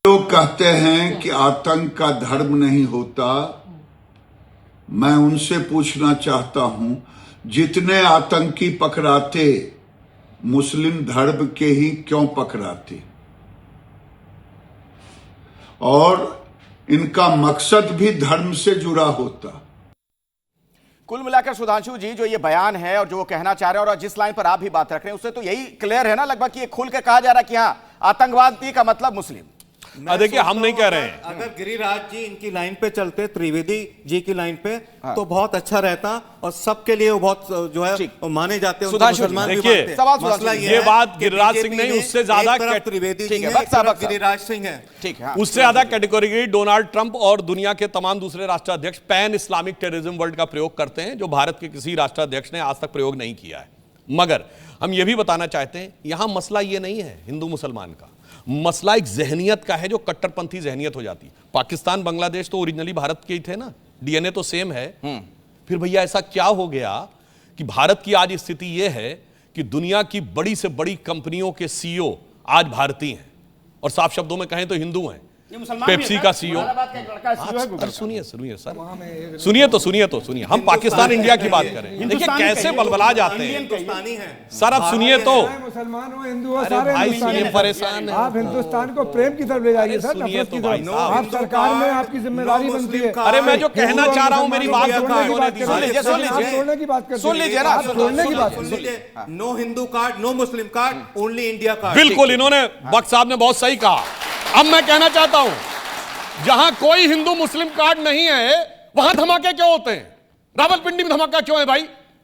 लोग कहते हैं कि आतंक का धर्म नहीं होता, मैं उनसे पूछना चाहता हूं, जितने आतंकी पकड़ाते मुस्लिम धर्म के ही क्यों पकड़ाते, और इनका मकसद भी धर्म से जुड़ा होता। कुल मिलाकर सुधांशु जी, जो ये बयान है और जो वो कहना चाह रहे हैं और जिस लाइन पर आप भी बात रख रहे हैं, उससे तो यही क्लियर है ना लगभग कि ये खुल के कहा जा रहा है कि हाँ, आतंकवादी का मतलब मुस्लिम। देखिए, हम नहीं कह रहे हैं। अगर गिरिराज जी इनकी लाइन पे चलते, त्रिवेदी जी की लाइन पे, तो बहुत अच्छा रहता और सबके लिए वो बहुत जो है माने जाते हैं। देखिए, ये बात गिरिराज सिंह नहीं, उससे ज्यादा त्रिवेदी जी गिरिराज सिंह है, ठीक है, उससे ज्यादा कैटेगरी डोनाल्ड ट्रंप और दुनिया के तमाम दूसरे राष्ट्राध्यक्ष पैन इस्लामिक टेररिज्म वर्ड का प्रयोग करते हैं, जो भारत के किसी राष्ट्राध्यक्ष ने आज तक प्रयोग नहीं किया है। मगर हम ये भी बताना चाहते हैं, यहां मसला ये नहीं है हिंदू मुसलमान का, मसला एक जहनियत का है जो कट्टरपंथी जहनियत हो जाती है। पाकिस्तान बांग्लादेश तो ओरिजिनली भारत के ही थे ना, डीएनए तो सेम है। फिर भैया ऐसा क्या हो गया कि भारत की आज स्थिति यह है कि दुनिया की बड़ी से बड़ी कंपनियों के सीईओ आज भारतीय हैं, और साफ शब्दों में कहें तो हिंदू हैं। पेप्सी का सीईओ, सुनिए सर, सुनिए, हम पाकिस्तान इंडिया की बात करें। देखिए कैसे बलबला जाते हैं सर, आप सुनिए तो। मुसलमान हो, हिंदू हो, सारे परेशान हैं। आप हिंदुस्तान को प्रेम की तरफ ले जाइए सर, नफरत की तरफ। आप सरकार में आपकी जिम्मेदारी बनती है। अरे मैं जो कहना चाह रहा हूं, मेरी बात छोड़ने की बात करते, सुन लीजिए ना, छोड़ने की बात। नो हिंदू कार्ड, नो मुस्लिम कार्ड, ओनली इंडिया कार्ड। बिल्कुल, इन्होंने वक्त साहब ने बहुत सही कहा। अब मैं कहना चाहता हूं, जहां कोई हिंदू मुस्लिम कार्ड नहीं है वहां धमाके क्यों होते हैं? रावलपिंडी में धमाका क्यों है भाई?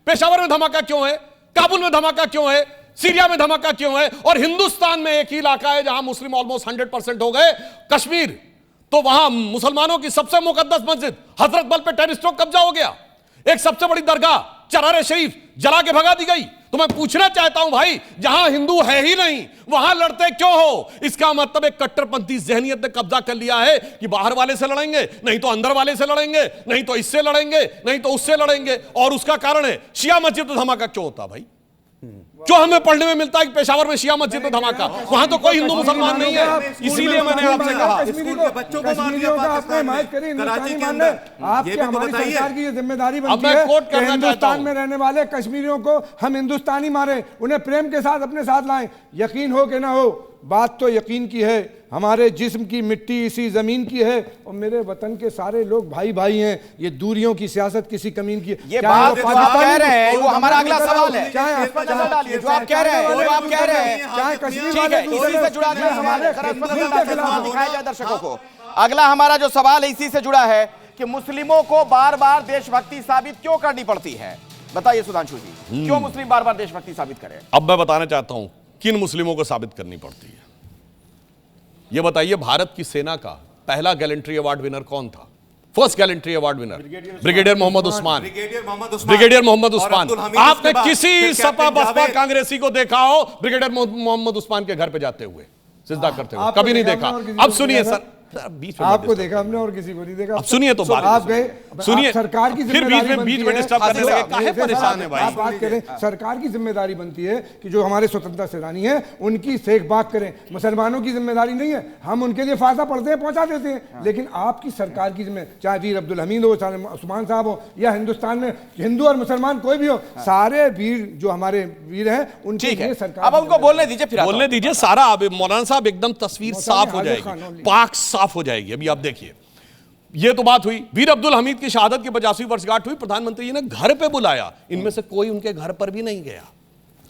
पेशावर में धमाका क्यों है? काबुल में धमाका क्यों है? सीरिया में धमाका क्यों है? और हिंदुस्तान में एक ही इलाका है जहां मुस्लिम ऑलमोस्ट 100% हो गए, कश्मीर, तो वहां मुसलमानों की सबसे मुकद्दस मस्जिद हजरत बल पे टेररिस्टों का कब्जा हो गया। एक सबसे बड़ी दरगाह चरारे शरीफ जला के भगा दी गई। तो मैं पूछना चाहता हूं भाई, जहां हिंदू है ही नहीं वहां लड़ते क्यों हो? इसका मतलब एक कट्टरपंथी जहनियत ने कब्जा कर लिया है कि बाहर वाले से लड़ेंगे, नहीं तो अंदर वाले से लड़ेंगे, नहीं तो इससे लड़ेंगे, नहीं तो उससे लड़ेंगे। और उसका कारण है शिया मस्जिद तो धमाका क्यों होता भाई? जो हमें पढ़ने में मिलता है कि पेशावर में शिया मस्जिद में धमाका, वहां तो कोई हिंदू मुसलमान नहीं है। इसीलिए मैंने आपसे कहा बच्चों को मार दिया पाकिस्तान में, कराची के अंदर। आपके हमारी सरकार की ये जिम्मेदारी बनती है कि हिंदुस्तान में रहने वाले कश्मीरियों को हम हिंदुस्तानी मारे, उन्हें प्रेम के साथ अपने साथ लाएं। यकीन हो कि ना हो, बात तो यकीन की है, हमारे जिस्म की मिट्टी इसी जमीन की है और मेरे वतन के सारे लोग भाई भाई हैं। ये दूरियों की सियासत किसी कमीन की, ये बात जो आप कह रहे हैं वो हमारा अगला सवाल है। जो आप कह रहे हैं वो आप कह रहे हैं, चाहे कश्मीर ठीक है, इसी से जुड़ा हमारे दिखाया जाए दर्शकों को। अगला हमारा जो सवाल है इसी से जुड़ा है कि मुस्लिमों को बार बार देशभक्ति साबित क्यों करनी पड़ती है? बताइए सुधांशु जी, क्यों मुस्लिम बार बार देशभक्ति साबित करें? अब मैं बताना चाहता हूं किन मुस्लिमों को साबित करनी पड़ती है। यह बताइए, भारत की सेना का पहला गैलेंट्री अवार्ड विनर कौन था? First gallantry award winner brigadier Mohammad Usman. Brigadier Mohammad Usman. आपने किसी सपा बसपा कांग्रेसी को देखा हो ब्रिगेडियर मोहम्मद उस्मान के घर पे जाते हुए, सिजदा करते हुए? कभी नहीं देखा। अब सुनिए सर, बीच में आपको देखा हमने और किसी को नहीं देखा। अब सुनिए तो बात, आप गए, सुनिए, सरकार की फिर बीच में डिस्टर्ब करने लगे, काहे परेशान है भाई? आप बात करें, सरकार की जिम्मेदारी बनती है कि जो हमारे स्वतंत्रता सेनानी हैं उनकी सेखबाग करें। मुसलमानों की जिम्मेदारी नहीं है, हम उनके लिए फायदा पढ़ते हैं, पहुंचा देते हैं, लेकिन आपकी सरकार की जिम्मेदारी, चाहे वीर अब्दुल हमीद हो, चाहे उस्मान साहब हो, या हिंदुस्तान में हिंदू और मुसलमान कोई भी हो, सारे वीर जो हमारे वीर हैं उनके लिए सरकार। अब उनको बोलने दीजिए, फिर बोलने दीजिए। सारा मौलाना साहब एकदम तस्वीर साफ हो जाएगी, पाक साफ हो जाएगी। अभी आप देखिए, ये तो बात हुई। वीर अब्दुल हमीद की शहादत की 50वीं वर्षगांठ हुई, प्रधानमंत्री जी ने घर पे बुलाया, इनमें से कोई उनके घर पर भी नहीं गया।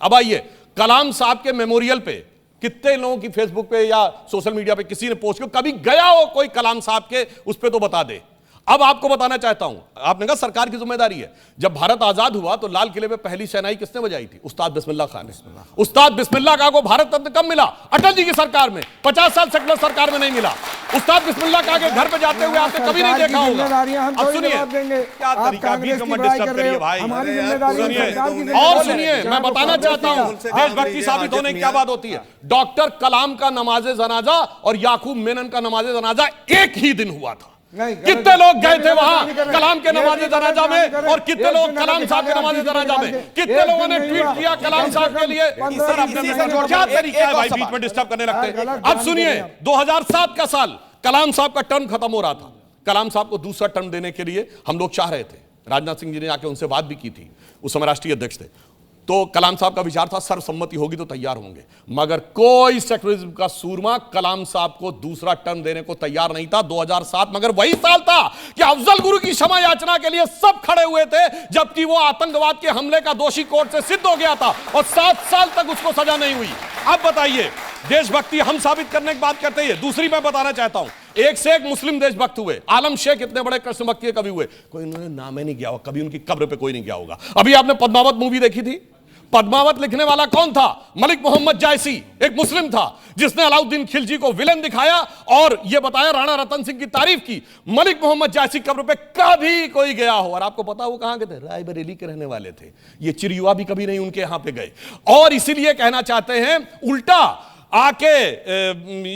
अब आइए, कलाम साहब के मेमोरियल पे कितने लोगों की फेसबुक पे या सोशल मीडिया पे किसी ने पोस्ट किया, कभी गया हो कोई कलाम साहब के उस पे तो बता दे। अब आपको बताना चाहता हूं, आपने कहा सरकार की जिम्मेदारी है। जब भारत आजाद हुआ तो लाल किले पे पहली शहनाई किसने बजाई थी? उस्ताद बिस्मिल्लाह खान ने। उस्ताद बिस्मिल्लाह खान को भारत रत्न कब मिला? अटल जी की सरकार में। 50 साल सेकुलर सरकार में नहीं मिला। उस्ताद बिस्मिल्लाह खान के घर पे जाते हुए आपने कभी नहीं देखा होगा। अब सुनिए, क्या तरीका, बीच में डिस्टर्ब करिए भाई। सुनिए और सुनिए, मैं बताना चाहता हूं देशभक्ति साबित होने की क्या बात होती है। डॉक्टर कलाम का नमाजे जनाजा और याकूब मेनन का नमाजे जनाजा एक ही दिन हुआ था। कितने लोग गए थे वहां कलाम के नमाज़े जनाजा में, और कितने लोग कलाम साहब के नमाज़े जनाजा में? कितने लोगों ने ट्वीट किया कलाम साहब के लिए? क्या तरीका है भाई, बीच में डिस्टर्ब करने लगते हैं। अब सुनिए, 2007 का साल, कलाम साहब का टर्म खत्म हो रहा था। कलाम साहब को दूसरा टर्म देने के लिए हम लोग चाह रहे थे। राजनाथ सिंह जी ने आके उनसे बात भी की थी, उस समय राष्ट्रीय अध्यक्ष थे। तो कलाम साहब का विचार था सर्वसम्मति होगी तो तैयार होंगे, मगर कोई सेक्युलरिज्म का सूरमा कलाम साहब को दूसरा टर्म देने को तैयार नहीं था। 2007 मगर वही साल था कि अफजल गुरु की क्षमा याचना के लिए सब खड़े हुए थे, जबकि वो आतंकवाद के हमले का दोषी कोर्ट से सिद्ध हो गया था और 7 साल तक उसको सजा नहीं हुई। अब बताइए, देशभक्ति हम साबित करने की बात करते हैं। दूसरी मैं बताना चाहता हूं, एक से एक मुस्लिम देशभक्त हुए। आलम शेख इतने बड़े कृष्ण भक्त के कवि हुए, कोई उन्होंने नाम ही नहीं किया होगा, कभी उनकी कब्र पे कोई नहीं गया होगा। अभी आपने पद्मावत मूवी देखी थी? पद्मावत लिखने वाला कौन था? मलिक मोहम्मद जायसी, एक मुस्लिम था जिसने अलाउद्दीन खिलजी को विलेन दिखाया और यह बताया, राणा रतन सिंह की तारीफ की। मलिक मोहम्मद जायसी कब्र पे कभी कोई गया हो? और आपको पता वो कहां के थे? रायबरेली के रहने वाले थे। ये चिरयुआ भी कभी नहीं उनके यहां पे गए। और इसीलिए कहना चाहते हैं उल्टा आके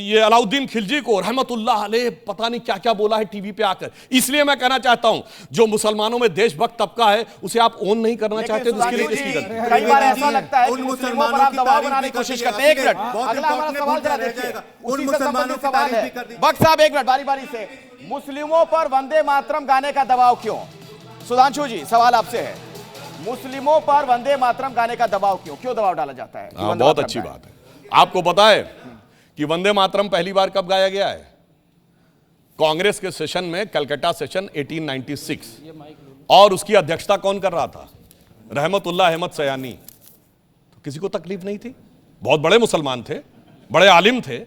ये अलाउद्दीन खिलजी को रहमतुल्लाह अलैह पता नहीं क्या क्या बोला है टीवी पे आकर। इसलिए मैं कहना चाहता हूं, जो मुसलमानों में देशभक्त तबका है उसे आप ओन नहीं करना चाहते तो उसके लिए किसकी गलती? कई बार ऐसा लगता है कि मुस्लिमों पर आप दबाव बनाने की कोशिश करते हैं। एक मिनट, अगला हमारा सवाल जरा देखिए, उसी से संबंधित सवाल है। भक्त साहब एक मिनट, बारी बारी से। मुस्लिमों पर वंदे मातरम गाने का दबाव क्यों? सुधांशु जी, सवाल आपसे है, मुस्लिमों पर वंदे मातरम गाने का दबाव क्यों दबाव डाला जाता है? बहुत अच्छी बात है। आपको पता है कि वंदे मातरम पहली बार कब गाया गया है? कांग्रेस के सेशन में, कलकत्ता सेशन 1896, और उसकी अध्यक्षता कौन कर रहा था? रहमतुल्लाह अहमद सयानी। तो किसी को तकलीफ नहीं थी, बहुत बड़े मुसलमान थे, बड़े आलिम थे।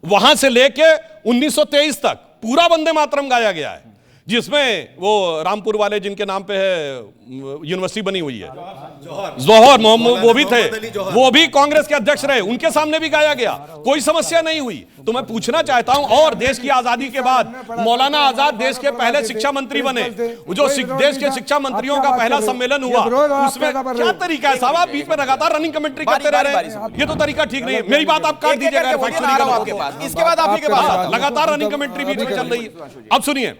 वहां से लेके 1923 तक पूरा वंदे मातरम गाया गया है, जिसमें वो रामपुर वाले जिनके नाम पे है यूनिवर्सिटी बनी हुई है, जौहर मोहम्मद, वो भी थे, वो भी कांग्रेस के अध्यक्ष रहे, उनके सामने भी गाया गया, कोई समस्या नहीं हुई। तो मैं पूछना चाहता हूं, और देश की आजादी के बाद मौलाना आजाद देश के पहले शिक्षा मंत्री बने, जो देश के शिक्षा मंत्रियों का पहला सम्मेलन हुआ, उसमें क्या तरीका है साहब? आप बीच में लगातार रनिंग कमेंट्री करते रह रहे हैं, ये तो तरीका ठीक नहीं है। मेरी बात आप काट दीजिएगा, इसके बाद आप लगातार रनिंग कमेंट्री बीच में चल रही है। अब सुनिए,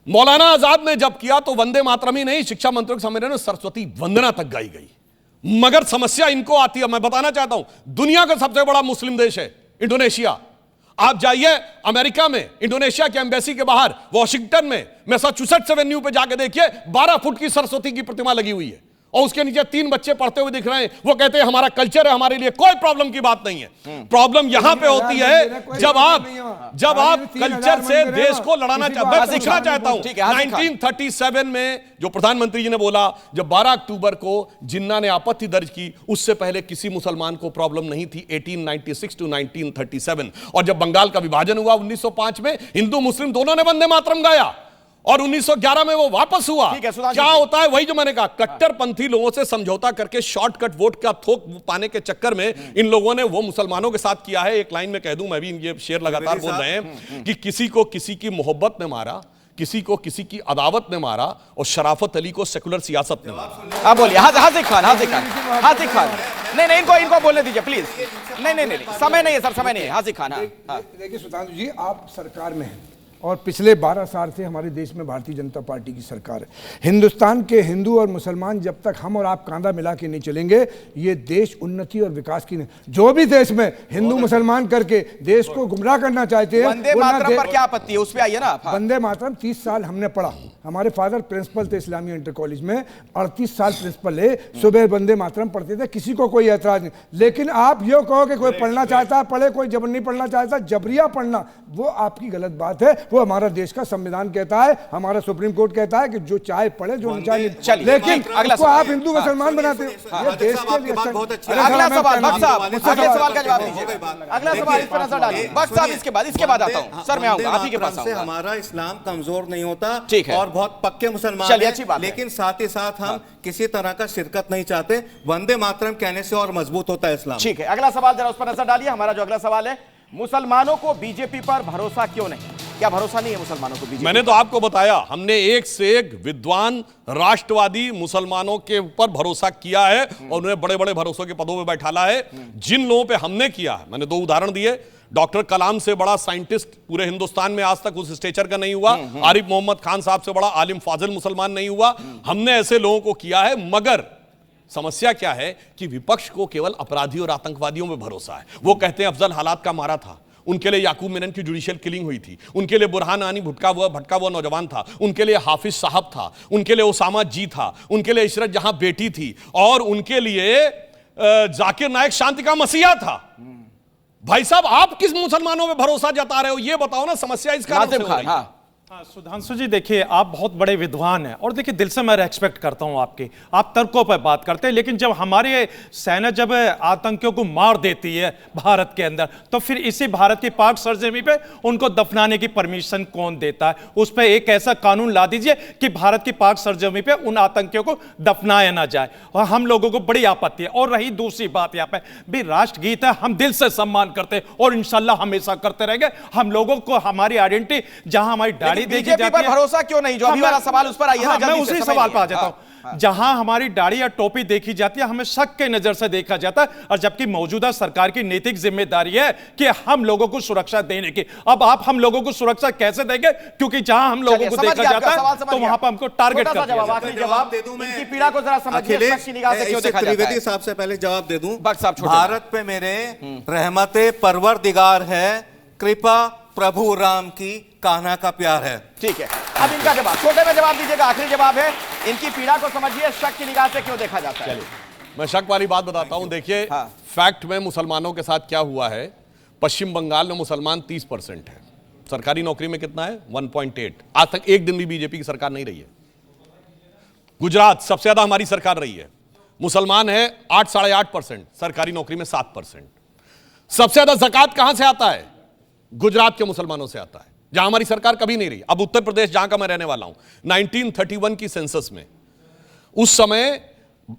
मौलाना आजाद ने जब किया तो वंदे मातरम ही नहीं, शिक्षा मंत्रियों के सम्मेलन में सरस्वती वंदना तक गाई गई। मगर समस्या इनको आती है। मैं बताना चाहता हूं, दुनिया का सबसे बड़ा मुस्लिम देश है इंडोनेशिया। आप जाइए अमेरिका में, इंडोनेशिया के एम्बेसी के बाहर वॉशिंगटन में मैसाचुसेट्स एवेन्यू पे जाके देखिए, 12 फुट की सरस्वती की प्रतिमा लगी हुई है और उसके नीचे 3 बच्चे पढ़ते हुए दिख रहे हैं। वो कहते हैं हमारा कल्चर है, हमारे लिए कोई प्रॉब्लम की बात नहीं है। प्रॉब्लम यहां पे होती है जब आप कल्चर से देश को लड़ाना चाहते। मैं पूछना चाहता हूं, 1937 में जो प्रधानमंत्री जी ने बोला, जब 12 अक्टूबर को जिन्ना ने आपत्ति दर्ज की, उससे पहले किसी मुसलमान को प्रॉब्लम नहीं थी 1896 टू 1937। और जब बंगाल का विभाजन हुआ 1905 में, हिंदू मुस्लिम दोनों ने वंदे मातरम गाया और 1911 में वो वापस हुआ। क्या होता है, वही जो मैंने कहा, कट्टरपंथी लोगों से समझौता करके शॉर्टकट वोट का थोक पाने के चक्कर में इन लोगों ने वो मुसलमानों के साथ किया है। एक लाइन में कह दूं, मैं भी ये शेर लगातार बोल रहे हैं कि किसी को किसी की मोहब्बत ने मारा, किसी को किसी की अदावत ने मारा और शराफत अली को सेकुलर सियासत ने मारा। आप बोलिए। हाजिक खान। नहीं, इनको बोलने दीजिए प्लीज। नहीं, समय नहीं है सर, समय नहीं है। हाजिक खान। देखिए सुधांशु जी, आप सरकार में हैं और पिछले 12 साल से हमारे देश में भारतीय जनता पार्टी की सरकार है। हिंदुस्तान के हिंदू और मुसलमान जब तक हम और आप कांधा मिला के नहीं चलेंगे, ये देश उन्नति और विकास की नहीं। जो भी देश में हिंदू मुसलमान करके देश को गुमराह करना चाहते हैं, वंदे मातरम पर क्या आपत्ति है, उस पे आइए ना आप। वंदे मातरम 30 साल हमने पढ़ा, हमारे फादर प्रिंसिपल थे इस्लामी इंटर कॉलेज में, 38 साल प्रिंसिपल है। सुबह वंदे मातरम पढ़ते थे, किसी को कोई ऐतराज नहीं। लेकिन आप ये कहो कि कोई पढ़ना चाहता है पढ़े, कोई जबर नहीं पढ़ना चाहता जबरिया पढ़ना, वो आपकी गलत बात है। वो हमारा देश का संविधान कहता है, हमारा सुप्रीम कोर्ट कहता है कि जो चाहे पढ़े, जो चाहे। लेकिन उसको आप हिंदू मुसलमान बनाते हो। ये देश के लिए बहुत अच्छी। अगला सवाल भक्त साहब, अगले सवाल का जवाब दीजिए। अगला सवाल इस पर नजर डालिए भक्त साहब, इसके बाद आता हूं सर, मैं आऊंगा आप ही के पास। हमारा इस्लाम कमजोर नहीं होता, ठीक है, और बहुत पक्के मुसलमान चलिए, अच्छी बात है। लेकिन साथ ही साथ हम किसी तरह का शिरकत नहीं चाहते। वंदे मातरम कहने से और मजबूत होता है इस्लाम। ठीक है, अगला सवाल जरा उस पर नजर डालिए। हमारा जो अगला सवाल है, मुसलमानों को बीजेपी पर भरोसा क्यों नहीं? क्या भरोसा नहीं है मुसलमानों को बीजेपी? मैंने तो आपको बताया, हमने एक से एक विद्वान राष्ट्रवादी मुसलमानों के ऊपर भरोसा किया है और उन्हें बड़े बड़े भरोसों के पदों में बैठाला है। जिन लोगों पे हमने किया है, मैंने 2 उदाहरण दिए। डॉक्टर कलाम से बड़ा साइंटिस्ट पूरे हिंदुस्तान में आज तक उस स्टेचर का नहीं हुआ। आरिफ मोहम्मद खान साहब से बड़ा आलिम फाजिल मुसलमान नहीं हुआ। हमने ऐसे लोगों को किया है। मगर समस्या क्या है कि विपक्ष को केवल अपराधी और आतंकवादियों में भरोसा है। वो कहते हैं अफजल हालात का मारा था, उनके लिए याकूब मेनन की जुडिशियल किलिंग हुई थी, उनके लिए बुरहान आनी भटका हुआ नौजवान था, उनके लिए हाफिज साहब था, उनके लिए उसामा जी था, उनके लिए इशरत जहां बेटी थी, और उनके लिए जाकिर नायक शांति का मसीहा था। भाई साहब, आप किस मुसलमानों में भरोसा जता रहे हो, ये बताओ ना। समस्या इस कारण से हो रही है। हाँ सुधांशु जी, देखिए आप बहुत बड़े विद्वान हैं और देखिए दिल से मैं रेस्पेक्ट करता हूं आपकी, आप तर्कों पर बात करते हैं। लेकिन जब हमारे सेना जब आतंकियों को मार देती है भारत के अंदर, तो फिर इसी भारत की पाक सरजमी पे उनको दफनाने की परमिशन कौन देता है? उस पर एक ऐसा कानून ला दीजिए कि भारत की पाक सरजमी पे उन आतंकियों को दफनाया ना जाए। और हम लोगों को बड़ी आपत्ति है। और रही दूसरी बात, यहाँ पे भी राष्ट्रगीत है, हम दिल से सम्मान करते हैं और इंशाल्लाह हमेशा करते रहेंगे। हम लोगों को हमारी आइडेंटिटी, जहां हमारी बीजेपी पर भरोसा क्यों नहीं? जो अभी वाला सवाल उस पर आइए ना। मैं उसी सवाल पर आ जाता हूं। जहां हमारी दाढ़ी या टोपी देखी जाती है, हमें शक के नजर से देखा जाता है, और जबकि मौजूदा सरकार की नैतिक जिम्मेदारी है कि हम लोगों को सुरक्षा देने की। अब आप हम लोगों को सुरक्षा कैसे देंगे? क्योंकि जहां हम लोगों को देखा जाता है तो वहां पर हमको टारगेट कर दिया जाता है। जवाब दे दूं मैं, इनकी पीड़ा को जरा समझिए, शक की निगाह से क्यों देखा जाता है? त्रिवेदी साहब से पहले जवाब दे दूं। भारत पे मेरे रहमते परवरदिगार है, कृपा प्रभु राम की, कान्हा का प्यार है। ठीक है, अब इनका जवाब छोटे में जवाब दीजिएगा, आखिरी जवाब है। इनकी पीड़ा को समझिए, शक की निगाह से क्यों देखा जाता है? मैं शक वाली बात बताता हूं। देखिए, फैक्ट में मुसलमानों के साथ क्या हुआ है। पश्चिम बंगाल में मुसलमान 30% है, सरकारी नौकरी में कितना है? 1.8। आज तक एक दिन भी बीजेपी की सरकार नहीं रही है। गुजरात सबसे ज्यादा हमारी सरकार रही है, मुसलमान है 8-8.5%, सरकारी नौकरी में 7%। सबसे ज्यादा ज़कात कहां से आता है? गुजरात के मुसलमानों से आता है, जहां हमारी सरकार कभी नहीं रही। अब उत्तर प्रदेश, जहां का मैं रहने वाला हूं, 1931 की सेंसस में, उस समय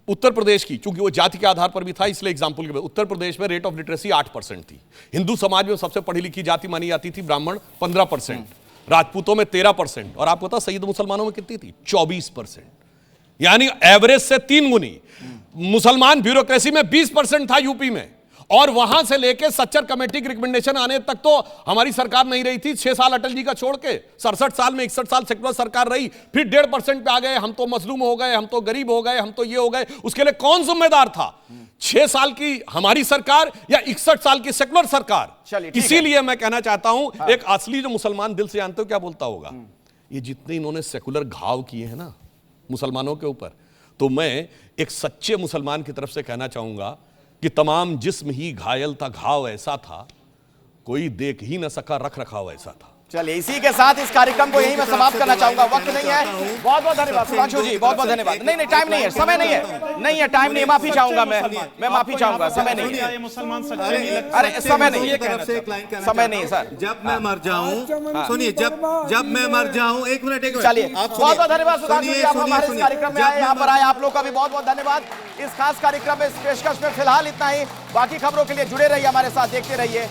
उत्तर प्रदेश की, चूंकि वो जाति के आधार पर भी था इसलिए एग्जांपल के लिए, उत्तर प्रदेश में रेट ऑफ लिटरेसी 8% थी। हिंदू समाज में सबसे पढ़ी लिखी जाति मानी जाती थी ब्राह्मण, 15%, राजपूतों में 13%, और आपको पता सईद मुसलमानों में कितनी थी? 24%। यानी एवरेज से 3 गुनी। मुसलमान ब्यूरोक्रेसी में 20% था यूपी में, और वहां से लेके सच्चर कमेटी की रिकमेंडेशन आने तक तो हमारी सरकार नहीं रही थी। 6 साल अटल जी का छोड़ के 67 साल में 61 साल सेकुलर सरकार रही, फिर 1.5% पे आ गए। हम तो मजलूम हो गए, हम तो गरीब हो गए, हम तो ये हो गए। उसके लिए कौन जिम्मेदार था? 6 साल की हमारी सरकार या 61 साल की सेकुलर सरकार? इसीलिए मैं कहना चाहता हूं, एक असली जो मुसलमान दिल से जानते हो क्या बोलता होगा, ये जितने इन्होंने सेकुलर घाव किए हैं ना मुसलमानों के ऊपर, तो मैं एक सच्चे मुसलमान की तरफ से कहना चाहूंगा कि तमाम जिस्म ही घायल था, घाव ऐसा था कोई देख ही न सका, रख रखाव ऐसा था। चलिए इसी के साथ इस कार्यक्रम को यहीं मैं समाप्त करना चाहूंगा, वक्त नहीं है। बहुत बहुत धन्यवाद सुधांशु जी, बहुत बहुत धन्यवाद। नहीं टाइम नहीं है, समय नहीं है, नहीं है, टाइम नहीं है, माफी चाहूंगा मैं माफी चाहूंगा, समय नहीं है। मुसलमान सच्चे नहीं लगते। अरे समय नहीं है, समय नहीं है सर। जब मैं मर जाऊं, सुनिए, जब मैं मर जाऊं, एक मिनट चलिए बहुत बहुत धन्यवाद सुधांशु जी, आप हमारे इस कार्यक्रम में आए, यहाँ पर आए, आप लोग का भी बहुत बहुत धन्यवाद। इस खास कार्यक्रम में, इस पेशकश में फिलहाल इतना ही। बाकी खबरों के लिए जुड़े रहिए हमारे साथ, देखते रहिए